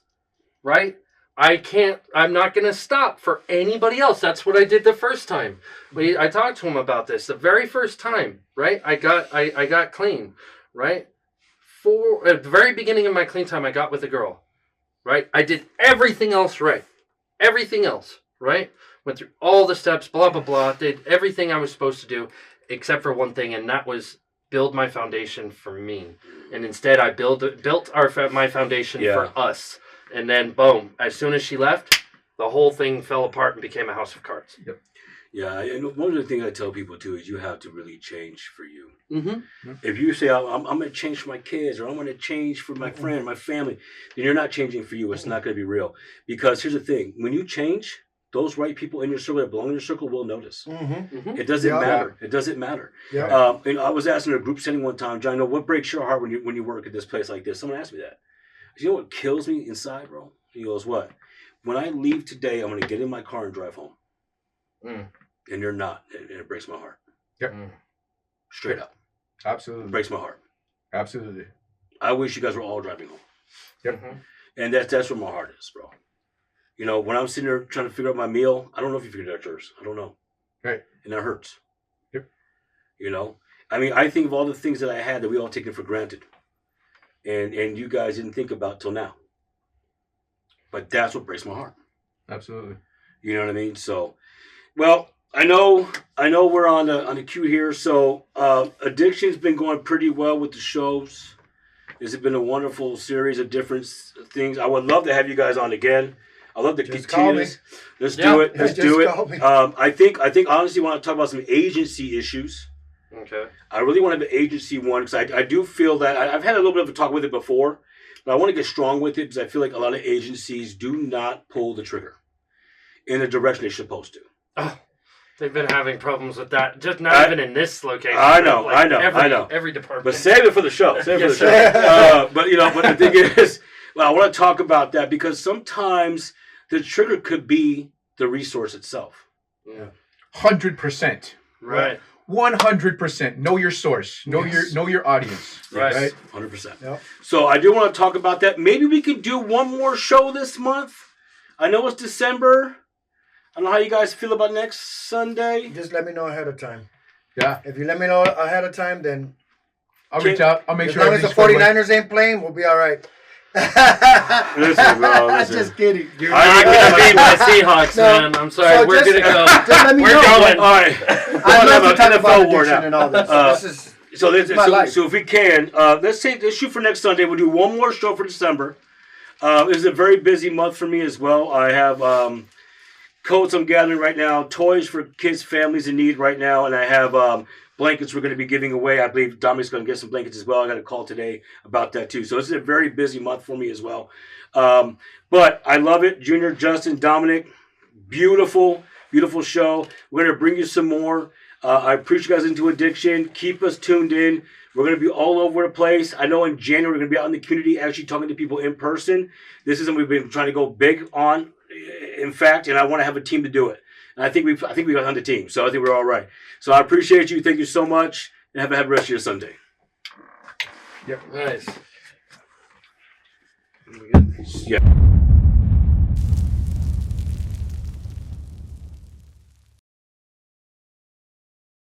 right? I'm not going to stop for anybody else. That's what I did the first time. I talked to him about this the very first time, right? I got clean, right? At the very beginning of my clean time, I got with a girl, right? I did everything else right. Everything else, right? Went through all the steps, blah, blah, blah. Did everything I was supposed to do, except for one thing, and that was build my foundation for me. And instead, I built my foundation for us. And then, boom, as soon as she left, the whole thing fell apart and became a house of cards. Yep. Yeah, and one of the things I tell people too is you have to really change for you. Mm-hmm. If you say I'm going to change for my kids or I'm going to change for my friend, my family, then you're not changing for you. It's not going to be real. Because here's the thing: when you change, those right people in your circle that belong in your circle will notice. Mm-hmm. It doesn't Yeah. matter. It doesn't matter. Yeah. And I was asking in a group setting one time, John, what breaks your heart when you work at this place like this? Someone asked me that. You know what kills me inside, bro? He goes, what? When I leave today, I'm going to get in my car and drive home. Mm. And you're not. And it breaks my heart. Yep. Straight up. Absolutely. It breaks my heart. Absolutely. I wish you guys were all driving home. Yep. Mhm. And that's where my heart is, bro. You know, when I'm sitting there trying to figure out my meal, I don't know if you figured out yours. I don't know. Right. And that hurts. Yep. You know? I mean, I think of all the things that I had that we all taken for granted. And you guys didn't think about till now. But that's what breaks my heart. Absolutely. You know what I mean? So, well, I know we're on the queue here. So, Addiction's been going pretty well with the shows. This has been a wonderful series of different things. I would love to have you guys on again. I'd love to Just continue call me. this. Let's Yeah. do it. Let's Just do call me. it. I think honestly, I want to talk about some agency issues. Okay. I really want to have an agency one because I do feel that I've had a little bit of a talk with it before, but I want to get strong with it because I feel like a lot of agencies do not pull the trigger in the direction they're supposed to. Oh, they've been having problems with that. Just not even in this location. I know, but, I know. Every department. But save it for the show. Save it for the Yes, show. But the thing is, well, I want to talk about that because sometimes the trigger could be the resource itself. Yeah. 100%. Right. 100%. Know your source. Know your audience. Right. Right. 100%. Yep. So I do want to talk about that. Maybe we could do one more show this month. I know it's December. I don't know how you guys feel about next Sunday. Just let me know ahead of time. Yeah. If you let me know ahead of time, then I'll reach out. I'll make as sure. long as the everything's squared away. 49ers ain't playing, we'll be all right. Listen, bro, listen. Just kidding. You're not going to be my Seahawks, No. man. I'm sorry. So We're just- going to go. Just let me We're know. going. All right. I'd love to talk about war addiction now. and all this. This is So if we can, let's shoot for next Sunday. We'll do one more show for December. This is a very busy month for me as well. I have coats I'm gathering right now, toys for kids, families in need right now, and I have blankets we're going to be giving away. I believe Dominic's going to get some blankets as well. I got a call today about that too. So this is a very busy month for me as well. But I love it. Junior, Justin, Dominic, beautiful, beautiful show. We're going to bring you some more. I appreciate you guys into Addiction. Keep us tuned in. We're going to be all over the place. I know in January we're going to be out in the community actually talking to people in person. This is something we've been trying to go big on, in fact, and I want to have a team to do it. And I think we got on the team, so I think we're all right. So I appreciate you. Thank you so much, and have a happy rest of your Sunday. Nice. Yeah.